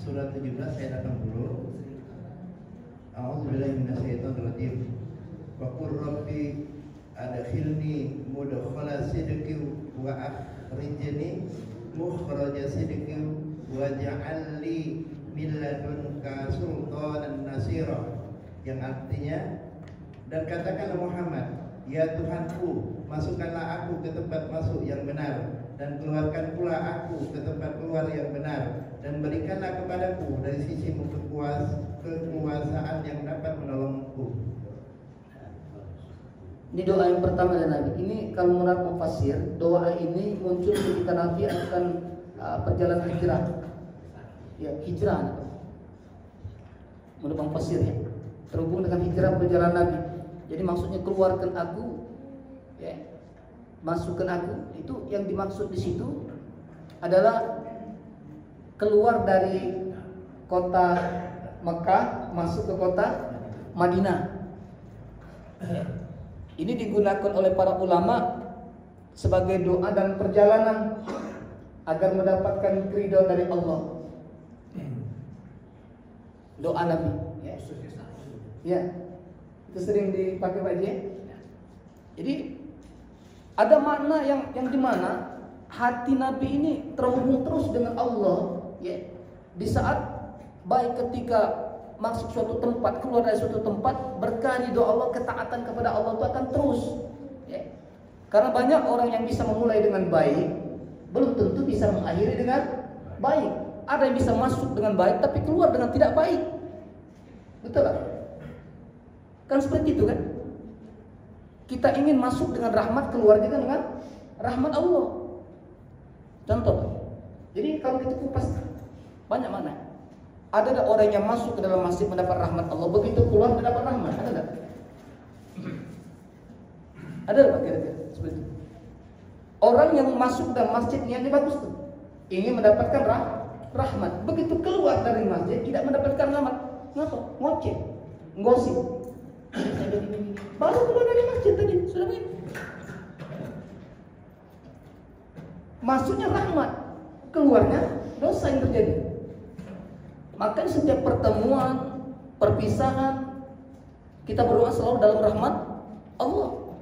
B: Surah 17 ayat 80. A'udzubillahi minasyaitonir rajim. Wa qur rabbi adkhilni mudkhala sidqin wa akhrijni mukhraja sidqin waj'al li min ladunka sultanan nasira. Yang artinya, dan katakanlah Muhammad, ya Tuhanku, masukkanlah aku ke tempat masuk yang benar, dan keluarkan pula aku ke tempat keluar yang benar, dan berikanlah kepadaku dari sisimu kekuasaan yang dapat menolongku.
C: Ini doa yang pertama dari Nabi. Ini kalau menurut mufassir, doa ini muncul ketika Nabi akan perjalanan hijrah. Ya, hijrah. Menurut mufassir ya, terhubung dengan hijrah perjalanan Nabi. Jadi maksudnya keluarkan aku, ya, masukkan aku. Itu yang dimaksud di situ adalah keluar dari kota Mekah masuk ke kota Madinah. Ini digunakan oleh para ulama sebagai doa dan perjalanan agar mendapatkan ridho dari Allah. Doa Nabi. Ya, itu sering dipakai Pak Ji. Jadi ada makna yang dimana hati Nabi ini terhubung terus dengan Allah. Ya, di saat baik ketika masuk suatu tempat, keluar dari suatu tempat, berkah ridho Allah, ketaatan kepada Allah itu akan terus. Ya. Karena banyak orang yang bisa memulai dengan baik, belum tentu bisa mengakhiri dengan baik. Ada yang bisa masuk dengan baik, tapi keluar dengan tidak baik. Betul tak? Kan seperti itu kan? Kita ingin masuk dengan rahmat, keluar juga dengan rahmat Allah. Contoh. Jadi kalau kita kupas, banyak mana? Ada tak orang yang masuk ke dalam masjid mendapat rahmat Allah, begitu keluar mendapat rahmat? Ada tak? Ada tak kira-kira seperti itu? Orang yang masuk dalam masjid niatnya bagus tuh, ingin mendapatkan rahmat, begitu keluar dari masjid tidak mendapatkan rahmat. Kenapa? Ngoceh, ngosip. Baru keluar dari masjid tadi sudah begitu. Masuknya rahmat, keluarnya dosa yang terjadi. Maka setiap pertemuan, perpisahan, kita berdoa selalu dalam rahmat Allah.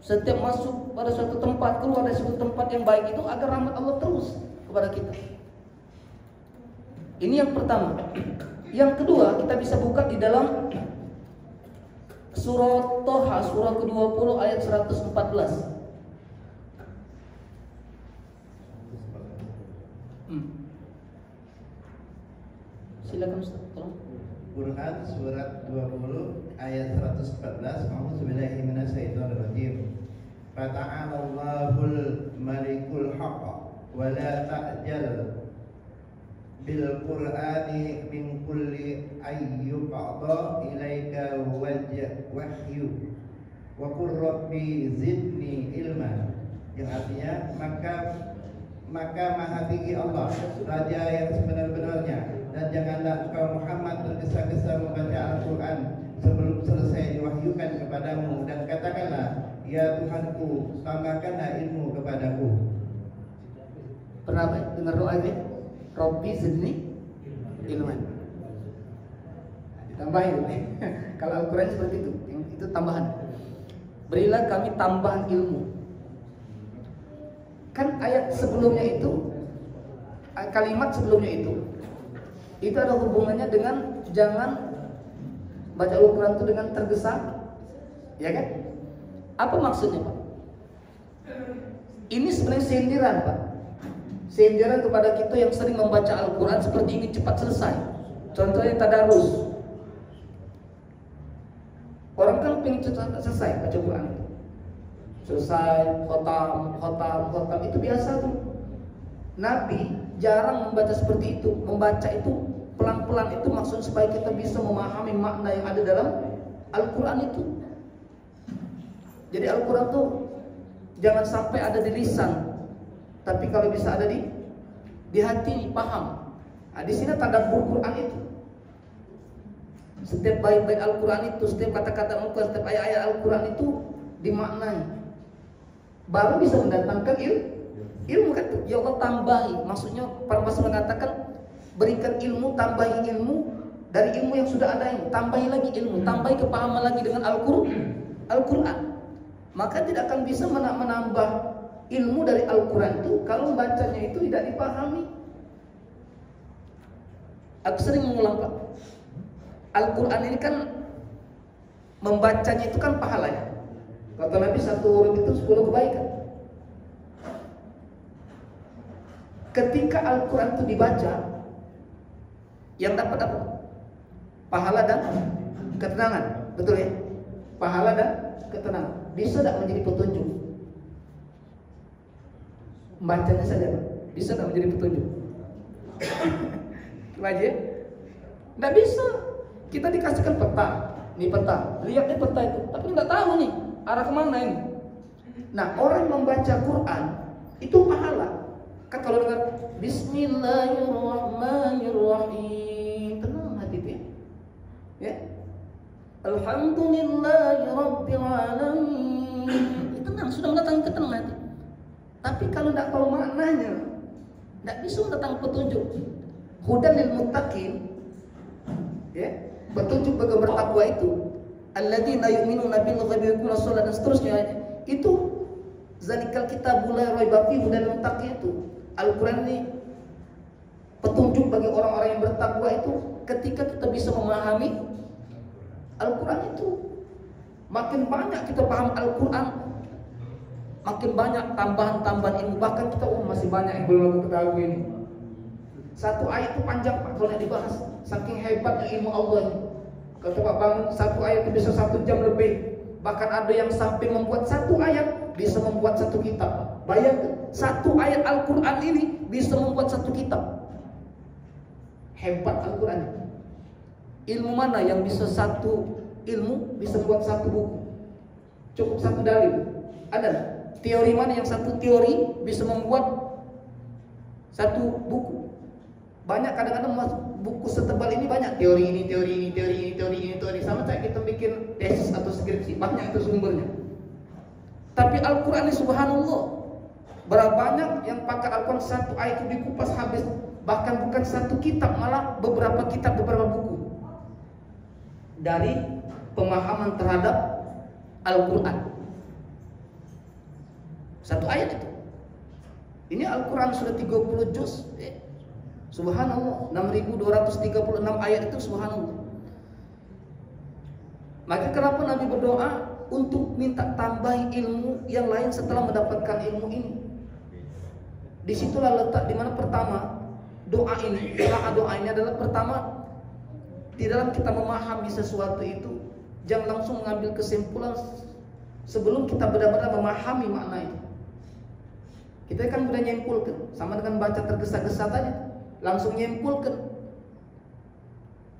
C: Setiap masuk pada suatu tempat, keluar dari suatu tempat yang baik itu agar rahmat Allah terus kepada kita. Ini yang pertama. Yang kedua, kita bisa buka di dalam surah Toha, surah ke-20 ayat 114. Silakan Ustaz, tolong.
B: Quran surat 20 ayat 114. A'udzubillahi minasyaitonirrajim. Fata'alallahul malikul haqq wa la ta'jal bil qur'ani min kulli ayyuqadha ilaika wahyu wa qur rabbi zidni ilma. Yang artinya maka maha tinggi Allah, Raja yang sebenar-benarnya, dan janganlah engkau Muhammad tergesa-gesa membaca Al-Quran sebelum selesai diwahyukan kepadamu, dan kata Ya Tuhanku, tambahkanlah ilmu kepadaku.
C: Pernah dengar doa ini? Robbi zidni ilman. Ditambahin. Kalau Al-Quran seperti itu, itu tambahan. Berilah kami tambahan ilmu. Kan ayat sebelumnya itu, kalimat sebelumnya itu ada hubungannya dengan jangan baca Al-Quran itu dengan tergesa, ya kan? Apa maksudnya, Pak? Ini sebenarnya sindiran, Pak. Sindiran kepada kita yang sering membaca Al-Quran seperti ingin cepat selesai. Contohnya tadarus. Orang kan pengen cepat selesai baca Quran itu. Selesai, khotam, itu biasa tuh. Nabi jarang membaca seperti itu. Membaca itu pelan-pelan itu maksud supaya kita bisa memahami makna yang ada dalam Al-Quran itu. Jadi Al-Quran tuh jangan sampai ada di lisan, tapi kalau bisa ada di hati, paham. Nah, di sini tadabbur Quran itu. Setiap bait-bait Al-Quran itu, setiap kata-kata Al-Quran, setiap ayat-ayat Al-Quran itu dimaknai. Baru bisa mendatangkan ilmu kan? Ya Allah tambahi. Maksudnya para pasal mengatakan berikan ilmu, tambahi ilmu dari ilmu yang sudah ada ini. Tambahi lagi ilmu, tambahi kepahaman lagi dengan Al-Quran. Maka tidak akan bisa menambah ilmu dari Al-Quran itu kalau membacanya itu tidak dipahami. Aku sering mengulang, Pak. Al-Quran ini kan membacanya itu kan pahalanya. Kata Nabi, satu huruf itu 10 kebaikan. Ketika Al-Quran itu dibaca, yang dapat apa? Pahala dan ketenangan. Betul ya? Pahala dan ketenangan. Bisa tidak menjadi petunjuk? Membacanya saja, Pak. Bisa tidak menjadi petunjuk? Gimana aja? Tidak bisa. Kita dikasihkan peta, ini peta, lihat nih peta itu, tapi nggak tahu nih arah kemana ini. Nah, orang membaca Quran itu pahala. Kan kalau dengar Bismillahirrahmanirrahim, tenang hati itu ya. Alhamdulillahirabbil alamin, tenang, sudah mendatangkan ketenangan hati. Tapi kalau tidak tahu maknanya, tidak bisa mendatangkan petunjuk. Hudan lil muttaqin, ya. Petunjuk bagi bertakwa itu alladzina yu'minuna bil ghaibi wa yuqimuna shalah dan seterusnya itu zalikal kitabul la raiba fihi hudan lil muttaqin itu. Al-Quran ini petunjuk bagi orang-orang yang bertakwa itu ketika kita bisa memahami Al-Quran itu. Makin banyak kita paham Al-Quran, makin banyak tambahan-tambahan ilmu. Bahkan kita masih banyak yang belum aku ketahui ini. Satu ayat itu panjang, Pak, kalau dibahas. Saking hebatnya ilmu Allah ini. Kata Pak Bangun, satu ayat itu bisa 1 jam lebih. Bahkan ada yang sampai membuat satu ayat bisa membuat satu kitab. Bayangkan, satu ayat Al-Quran ini bisa membuat satu kitab. Hebat Al-Quran. Ilmu mana yang bisa satu ilmu bisa membuat satu buku? Cukup satu dalil. Ada? Teori mana yang satu teori bisa membuat satu buku? Banyak kadang-kadang buku setebal ini banyak teori ini, teori ini, teori ini, teori ini, teori sama kayak kita bikin tesis atau skripsi, banyak itu sumbernya. Tapi Al-Quran ini subhanallah, berapa banyak yang pakai Al-Quran satu ayat itu dikupas habis, bahkan bukan satu kitab, malah beberapa kitab, beberapa buku dari pemahaman terhadap Al-Quran. Satu ayat itu. Ini Al-Quran sudah 30 juz. Subhanallah, 6.236 ayat itu subhanallah. Maka kenapa Nabi berdoa untuk minta tambahi ilmu yang lain setelah mendapatkan ilmu ini? Disitulah letak dimana pertama doa ini adalah pertama di dalam kita memahami sesuatu itu, jangan langsung mengambil kesimpulan sebelum kita benar-benar memahami makna itu. Kita kan sudah nyimpulkan, sama dengan baca tergesa-gesa tadi. Langsung nyimpulkan.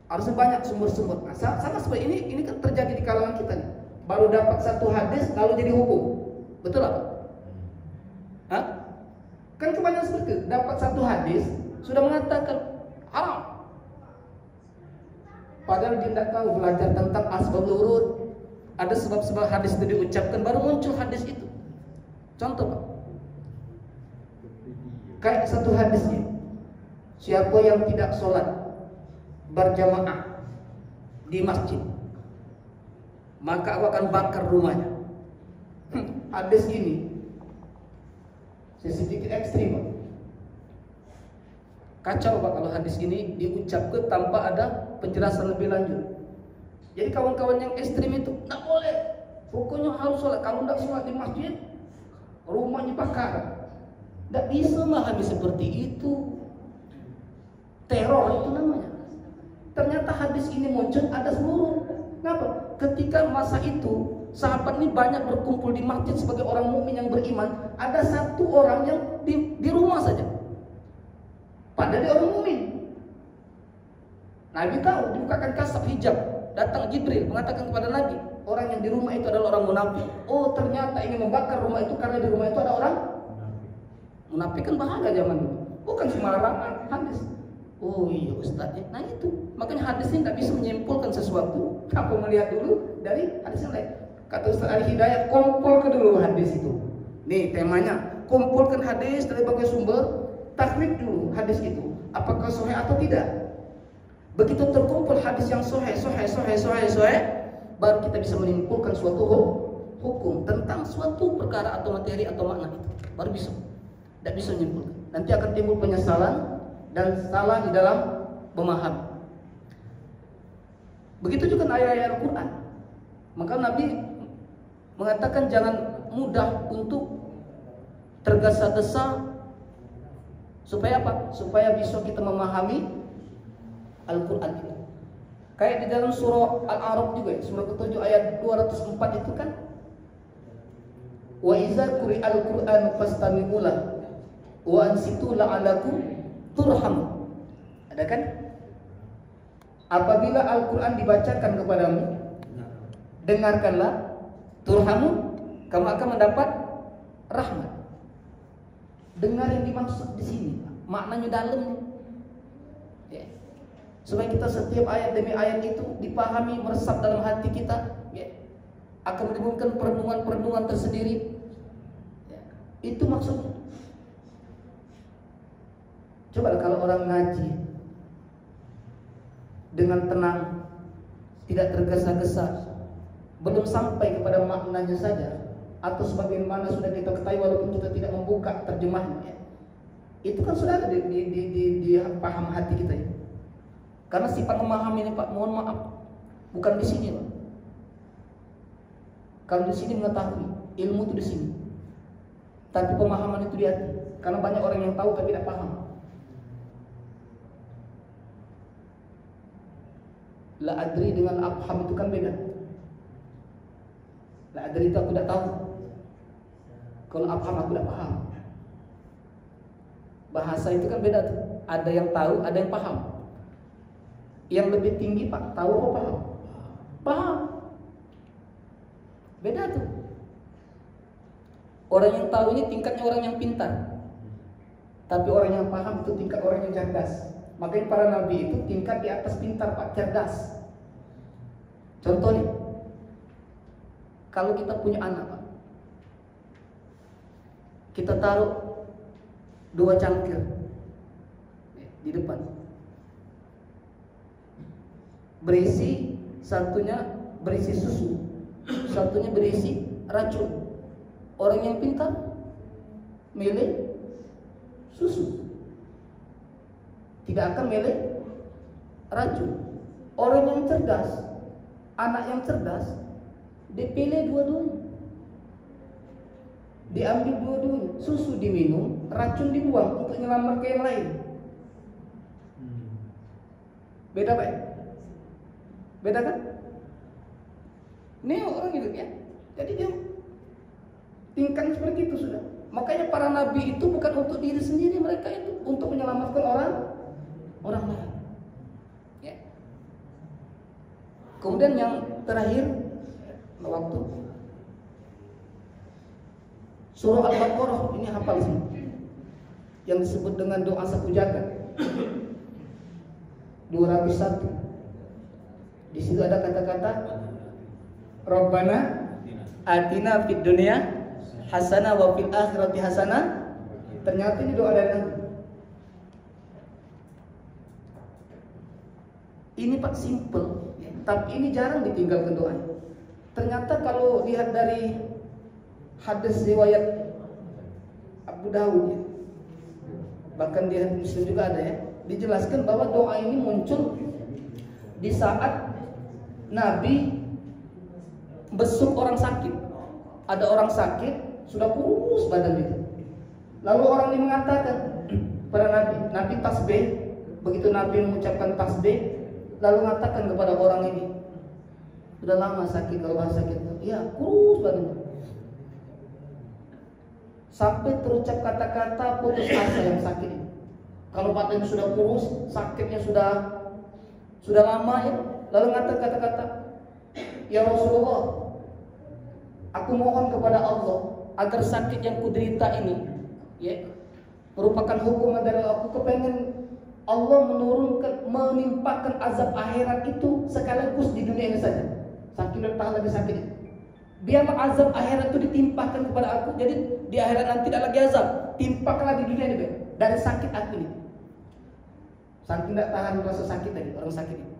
C: Harusnya banyak sumber-sumber. Nah, sama seperti ini kan terjadi di kalangan kita nih. Baru dapat satu hadis lalu jadi hukum. Betul apa? Hah? Kan kebanyakan seperti itu. Dapat satu hadis sudah mengatakan haram. Padahal dia tidak tahu belajar tentang asbabul wurud, Ada sebab-sebab hadis itu diucapkan, baru muncul hadis itu. Contoh Pak, kayak satu hadisnya, siapa yang tidak sholat berjamaah di masjid, maka aku akan bakar rumahnya. Hadis ini sedikit ekstrim Pak. Kacau Pak kalau hadis ini diucapkan tanpa ada penjelasan lebih lanjut. Jadi kawan-kawan yang ekstrim itu tidak boleh, pokoknya harus sholat. Kalau tidak sholat di masjid, rumahnya bakar. Tidak bisa memahami seperti itu. Teror itu namanya. Ternyata hadis ini muncul ada seluruh. Kenapa? Ketika masa itu sahabat ini banyak berkumpul di masjid sebagai orang mukmin yang beriman, ada satu orang yang di rumah saja. Padahal dia orang mukmin. Nabi tahu, dibukakan kasab hijab. Datang Jibril mengatakan kepada Nabi, orang yang di rumah itu adalah orang munafik. Oh, ternyata ini membakar rumah itu karena di rumah itu ada orang munafik. Kan bahaya zaman dulu. Bukan sembarangan hadis. Oh iya Ustaz. Nah itu. Makanya hadis ini tidak bisa menyimpulkan sesuatu. Kamu melihat dulu dari hadis yang lain. Kata Ustaz Ali Hidayat, kumpulkan dulu hadis itu. Nih temanya, kumpulkan hadis dari berbagai sumber, takrib dulu hadis itu. Apakah sahih atau tidak? Begitu terkumpul hadis yang sahih, baru kita bisa menyimpulkan suatu hukum tentang suatu perkara atau materi atau makna itu. Baru bisa. Tidak bisa menyimpulkan. Nanti akan timbul penyesalan dan salah di dalam memahami. Begitu juga ayat-ayat Al-Quran. Maka Nabi mengatakan jangan mudah untuk tergesa-gesa. Supaya apa? Supaya bisa kita memahami Al-Quran itu. Kayak di dalam surah Al-A'raf juga, surah ke-7 ayat 204 itu kan, wa iza quri'al Qur'an fastami'u lahu wa ansitu la'alakum turham. Ada kan? Apabila Al-Quran dibacakan kepadamu, dengarkanlah, turhamu, kamu akan mendapat rahmat. Dengar yang dimaksud di sini, maknanya dalam nih. Ya. Supaya kita setiap ayat demi ayat itu dipahami, meresap dalam hati kita, ya. Akan menimbulkan perenungan-perenungan tersendiri. Ya. Itu maksudnya. Coba kalau orang ngaji dengan tenang, tidak tergesa-gesa, belum sampai kepada maknanya saja, atau sebagaimana sudah kita ketahui walaupun kita tidak membuka terjemahnya, itu kan sudah ada di paham hati kita ya. Karena sifat memahami ini Pak, mohon maaf, bukan di sini Pak. Kalau di sini mengetahui, ilmu itu di sini. Tapi pemahaman itu di hati. Karena banyak orang yang tahu tapi tidak paham. La adri dengan afham itu kan beda. La adri itu aku tidak tahu. Kalau afham aku tidak paham. Bahasa itu kan beda tuh. Ada yang tahu, ada yang paham. Yang lebih tinggi Pak, tahu apa paham? Paham. Beda tuh. Orang yang tahu ini tingkatnya orang yang pintar. Tapi orang yang paham itu tingkat orang yang cerdas. Makanya para nabi itu tingkat di atas pintar Pak, cerdas. Contoh nih, kalau kita punya anak Pak, kita taruh 2 cangkir di depan, berisi, satunya berisi susu, satunya berisi racun. Orang yang pintar milih susu, tidak akan milih racun. Orang yang cerdas, anak yang cerdas, dipilih dua-duanya, diambil dua-duanya. Susu diminum, racun dibuang untuk nyelamat ke yang lain. Beda Pak? Beda kan? Ini orang gitu ya. Jadi dia tingkatnya seperti itu sudah. Makanya para nabi itu bukan untuk diri sendiri, mereka itu untuk menyelamatkan orang lain. Ya. Kemudian yang terakhir, waktu surah Al-Baqarah ini hafal semua. Yang disebut dengan doa sapu jagat 201. Di situ ada kata-kata Rabbana atina fid dunya hasanah wa fil akhirati hasanah. Ternyata ini doa dari Nabi. Ini Pak simple, ya. Tapi ini jarang ditinggalkan doa. Ternyata kalau lihat dari hadis riwayat Abu Dawud, ya, bahkan di hadis Muslim juga ada, ya, dijelaskan bahwa doa ini muncul di saat Nabi besuk orang sakit. Ada orang sakit, sudah kurus badan itu. Lalu orang ini mengatakan pada Nabi tasbih. Begitu Nabi mengucapkan tasbih, lalu mengatakan kepada orang ini, sudah lama sakit, kalau sakit, ya kurus badannya. Sampai terucap kata-kata putus asa yang sakit ini. Kalau badannya sudah kurus, sakitnya sudah lama, ya. Lalu mengatakan kata-kata, ya Rasulullah, aku mohon kepada Allah agar sakit yang kuderita ini, ya, merupakan hukuman dari Allah. Aku kepengen Allah menimpakan azab akhirat itu sekaligus di dunia ini saja. Saking tahan lagi sakit. Biarlah azab akhirat itu ditimpakan kepada aku. Jadi di akhirat nanti tidak lagi azab, timpakanlah di dunia ini, dari sakit aku ini. Saking tidak tahan rasa sakit tadi orang sakit ini.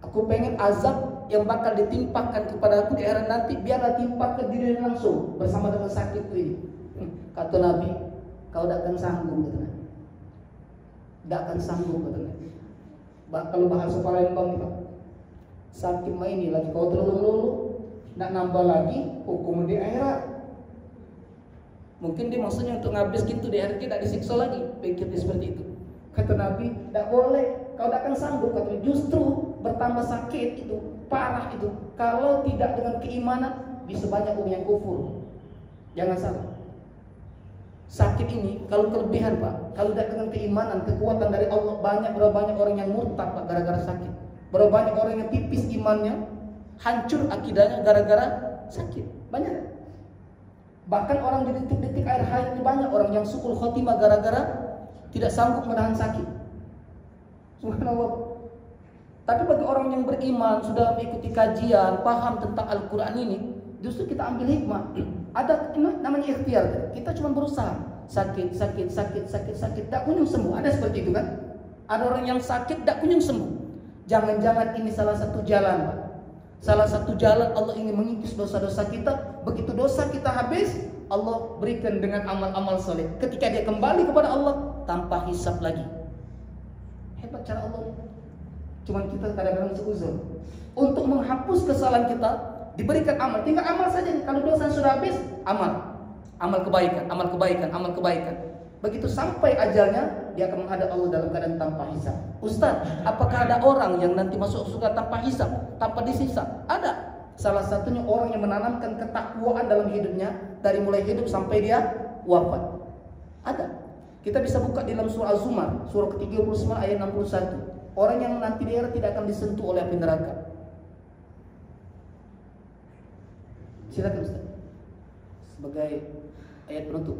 C: Aku pengen azab yang bakal ditimpakan kepada aku di akhirat nanti, biarlah timpakan di dunia langsung bersama dengan sakitku ini. Kata Nabi, kau tidak akan sanggup, kata Nabi. Tidak akan sanggup, kata Nabi. Kalau bahasa Palembang nih Pak, sakit mah ini lagi kau terlalu tidak nambah lagi hukum di akhirat. Mungkin dia maksudnya untuk ngabis gitu di akhirat tidak disiksa lagi, pikirnya seperti itu. Kata Nabi, tidak boleh, kau tidak akan sanggup, kata Nabi. Justru bertambah sakit itu, parah itu, kalau tidak dengan keimanan bisa banyak orang yang kufur. Jangan salah. Sakit ini kalau kelebihan Pak, kalau tidak dengan keimanan, kekuatan dari Allah, berapa banyak orang yang murtad Pak gara-gara sakit. Berapa banyak orang yang tipis imannya, hancur akidahnya gara-gara sakit. Banyak. Bahkan orang di detik-detik akhir hayat ini banyak orang yang su'ul khotimah gara-gara tidak sanggup menahan sakit. Subhanallah. Tapi bagi orang yang beriman, sudah mengikuti kajian, paham tentang Al-Quran ini, justru kita ambil hikmah. Ada namanya ikhtiar. Kita cuma berusaha. Sakit, tak kunjung sembuh. Ada seperti itu kan? Ada orang yang sakit, tak kunjung sembuh. Jangan-jangan ini salah satu jalan, Pak. Salah satu jalan Allah ingin mengikis dosa-dosa kita. Begitu dosa kita habis, Allah berikan dengan amal-amal soleh. Ketika dia kembali kepada Allah, tanpa hisab lagi. Hebat cara Allah. Cuman kita kadang-kadang seuzon. Untuk menghapus kesalahan kita, diberikan amal. Tinggal amal saja. Kalau dosa sudah habis, amal. Amal kebaikan. Begitu sampai ajalnya, dia akan menghadap Allah dalam keadaan tanpa hisab. Ustaz, apakah ada orang yang nanti masuk surga tanpa hisab, tanpa disiksa? Ada. Salah satunya orang yang menanamkan ketakwaan dalam hidupnya dari mulai hidup sampai dia wafat. Ada. Kita bisa buka di dalam surah Az-Zumar, surah ke-39 ayat 61. Orang yang nanti di akhirat tidak akan disentuh oleh api neraka. Silakan Ustaz. Sebagai ayat penutup.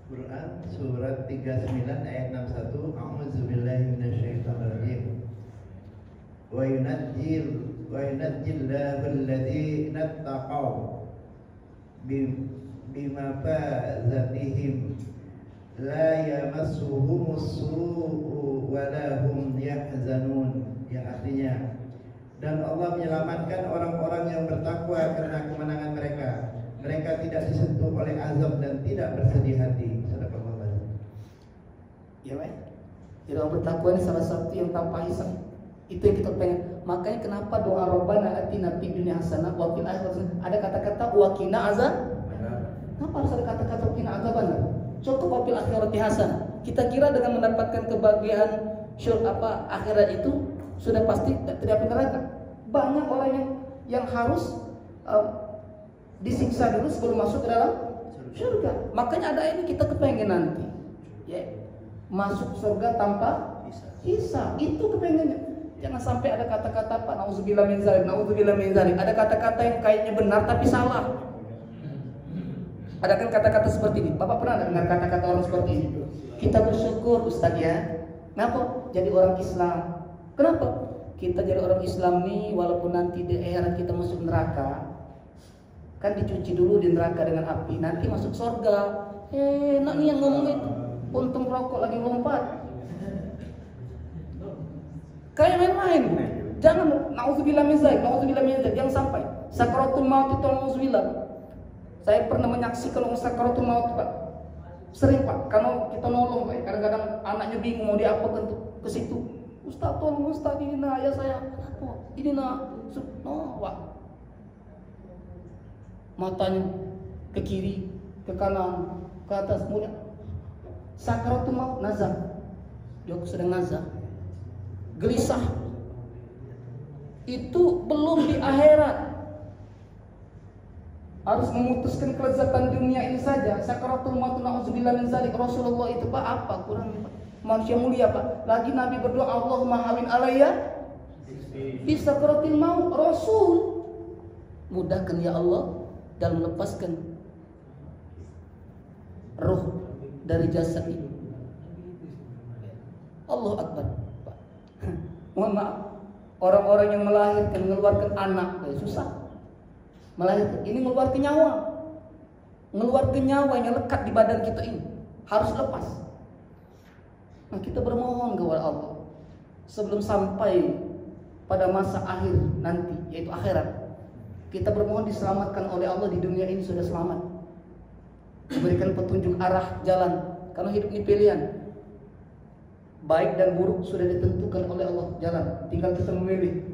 B: Quran surat 39 ayat 61. A'udzubillahi minasyaitonirrajim. Wa yunajjillahu alladziina ittaqaw bima fazatihim la yamassuhumus su'u wa la hum yahzanun. Yang artinya, dan Allah menyelamatkan orang-orang yang bertakwa karena kemenangan mereka. Mereka tidak disentuh oleh azab dan tidak bersedih hati. Sadaqallahu.
C: Ya, Pak. Jadi orang bertakwa ini salah satu yang tanpa hisab. Itu yang kita pengen. Makanya kenapa doa Rabbana atina fid dunya hasanah wa fil akhirati hasanah, ada kata-kata wa qina azab. Kenapa harus ada kata-kata qina azaban? Cukup wa fil akhirati hasanah. Kita kira dengan mendapatkan kebahagiaan akhirat itu sudah pasti tidak api neraka. Banyak orang yang harus disiksa dulu sebelum masuk ke dalam surga. Makanya ada ini kita kepengen nanti, ya, masuk surga tanpa hisab. Itu kepengennya. Jangan sampai ada kata-kata Pak, nauzubillah min zalik. Ada kata-kata yang kayaknya benar tapi salah. Ada kan kata-kata seperti ini. Bapak pernah dengar kata-kata orang seperti ini? Kita bersyukur Ustaz ya. Kenapa? Jadi orang Islam. Kenapa? Kita jadi orang Islam nih, walaupun nanti di akhirat kita masuk neraka, kan dicuci dulu di neraka dengan api, nanti masuk surga. Enak nih yang ngomong itu, puntung rokok lagi lompat. Kayak main-main, Bu. Jangan, na'udzubillah min dzalik, jangan sampai sakaratul maut itu na'udzubillah. Saya pernah menyaksikan orang sakaratul maut, Pak. Sering, Pak, kalau kita nolong, Pak, kadang-kadang anaknya bingung mau diapakan ke situ. Ustaz, tolong Ustaz, ini nah ayah saya. Ini nah, no, Pak. Matanya ke kiri, ke kanan, ke atas, mulia. Sakaratul maut nazar. Dia sedang nazar. Gelisah. Itu belum di akhirat. Harus memutuskan kelezatan dunia ini saja. Sakaratul maut na'udzubillah min dzalik. Rasulullah itu Pak apa kurang Pak? Manusia mulia Pak. Lagi Nabi berdoa, Allahumma hawin alayya fi sakaratil maut. Rasul, mudahkan ya Allah dalam melepaskan ruh dari jasad ini. Allah Akbar, Pak. Mohon maaf, orang-orang yang melahirkan, mengeluarkan anak, susah. Melahirkan, ini mengeluarkan nyawa. Mengeluarkan nyawa yang lekat di badan kita ini harus lepas. Nah, kita bermohon kepada Allah sebelum sampai pada masa akhir nanti, yaitu akhirat. Kita bermohon diselamatkan oleh Allah di dunia ini sudah selamat. Diberikan petunjuk arah jalan. Karena hidup ini pilihan. Baik dan buruk sudah ditentukan oleh Allah jalan. Tinggal kita memilih.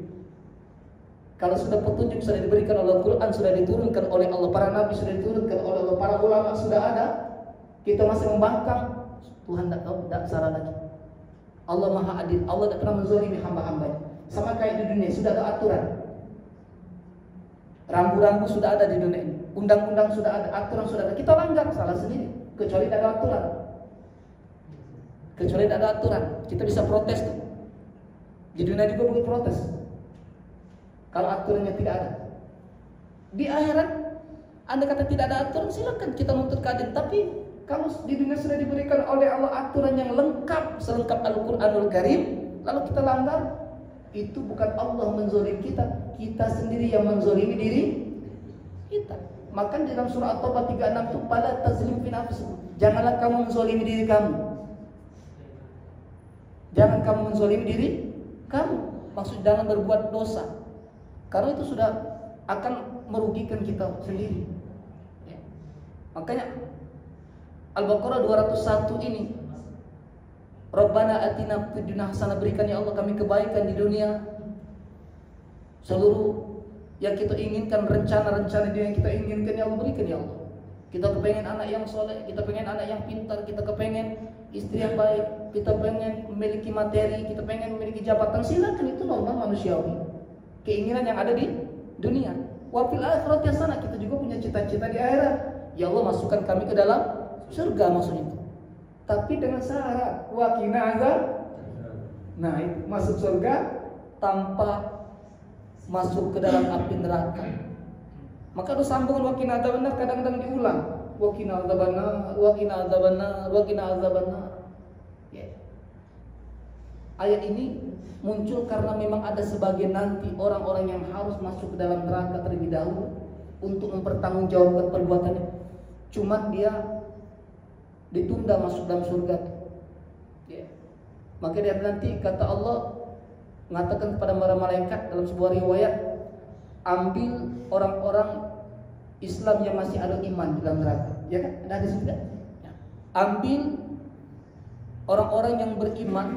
C: Kalau sudah petunjuk sudah diberikan oleh Al-Quran, sudah diturunkan oleh Allah, para nabi sudah diturunkan oleh Allah, para ulama sudah ada, kita masih membangkang, Tuhan tidak tahu, tidak salah lagi. Allah Maha Adil, Allah tidak pernah menzalimi hamba-hambanya. Sama kayak di dunia, sudah ada aturan. Rambu-rambu sudah ada di dunia ini, undang-undang sudah ada, aturan sudah ada. Kita langgar, salah sendiri, kecuali tidak ada aturan. Kecuali tidak ada aturan, kita bisa protes tuh. Di dunia juga boleh protes. Kalau aturannya tidak ada. Di akhirat, Anda kata tidak ada aturan, silakan kita menuntut keadilan. Tapi kalau di dunia sudah diberikan oleh Allah aturan yang lengkap, selengkap Al-Quranul Karim, lalu kita langgar, itu bukan Allah menzolim kita, kita sendiri yang menzolimi diri kita. Maka di dalam surah At-Taubah 36 itu, "Fala tazlim fi nafsikum." Janganlah kamu menzolimi diri kamu. Jangan kamu menzolimi diri kamu. Maksud jangan berbuat dosa. Karena itu sudah akan merugikan kita sendiri. Ya. Makanya Al-Baqarah 201 ini, Rabbana atina fid dunya hasanah, berikan ya Allah kami kebaikan di dunia. Seluruh yang kita inginkan, rencana-rencana yang kita inginkan ya Allah berikan ya Allah. Kita kepengen anak yang soleh, kita pengen anak yang pintar, kita kepengen istri yang baik, kita pengen memiliki materi, kita pengen memiliki jabatan, silakan, itu normal manusiawi. Keinginan yang ada di dunia. Wa fil akhirati hasanah, kita juga punya cita-cita di akhirat. Ya Allah masukkan kami ke dalam surga maksudnya itu. Tapi dengan syarat wa qina azab. Nah, itu masuk surga tanpa masuk ke dalam api neraka. Maka ada sambungan wa qina azabannar kadang-kadang diulang. Wa qina azabannar, wa qina azabannar, wa qina azabannar. Ya. Ayat ini muncul karena memang ada sebagian nanti orang-orang yang harus masuk ke dalam neraka terlebih dahulu untuk mempertanggungjawabkan perbuatannya. Cuman dia ditunda masuk dalam surga. Ya. Maka dia nanti kata Allah mengatakan kepada para malaikat dalam sebuah riwayat, ambil orang-orang Islam yang masih ada iman di dalam neraka. Ya kan? Ada di surga. Ya. Ambil orang-orang yang beriman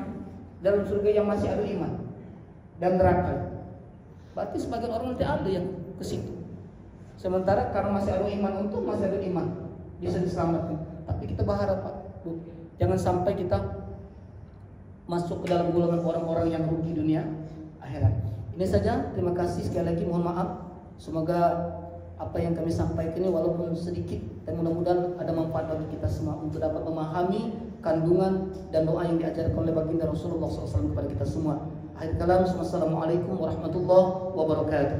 C: dalam surga yang masih ada iman dan neraka. Berarti sebagian orang nanti ada yang ke situ. Sementara karena masih ada iman, untuk masih ada iman bisa diselamatkan. Tapi kita berharap Pak, Bu, jangan sampai kita masuk ke dalam golongan orang-orang yang rugi dunia akhirat. Ini saja, terima kasih sekali lagi, mohon maaf. Semoga apa yang kami sampaikan ini walaupun sedikit, dan mudah-mudahan ada manfaat bagi kita semua untuk dapat memahami kandungan dan doa yang diajarkan oleh baginda Rasulullah SAW kepada kita semua. Akhir kalam, wassalamualaikum warahmatullahi wabarakatuh.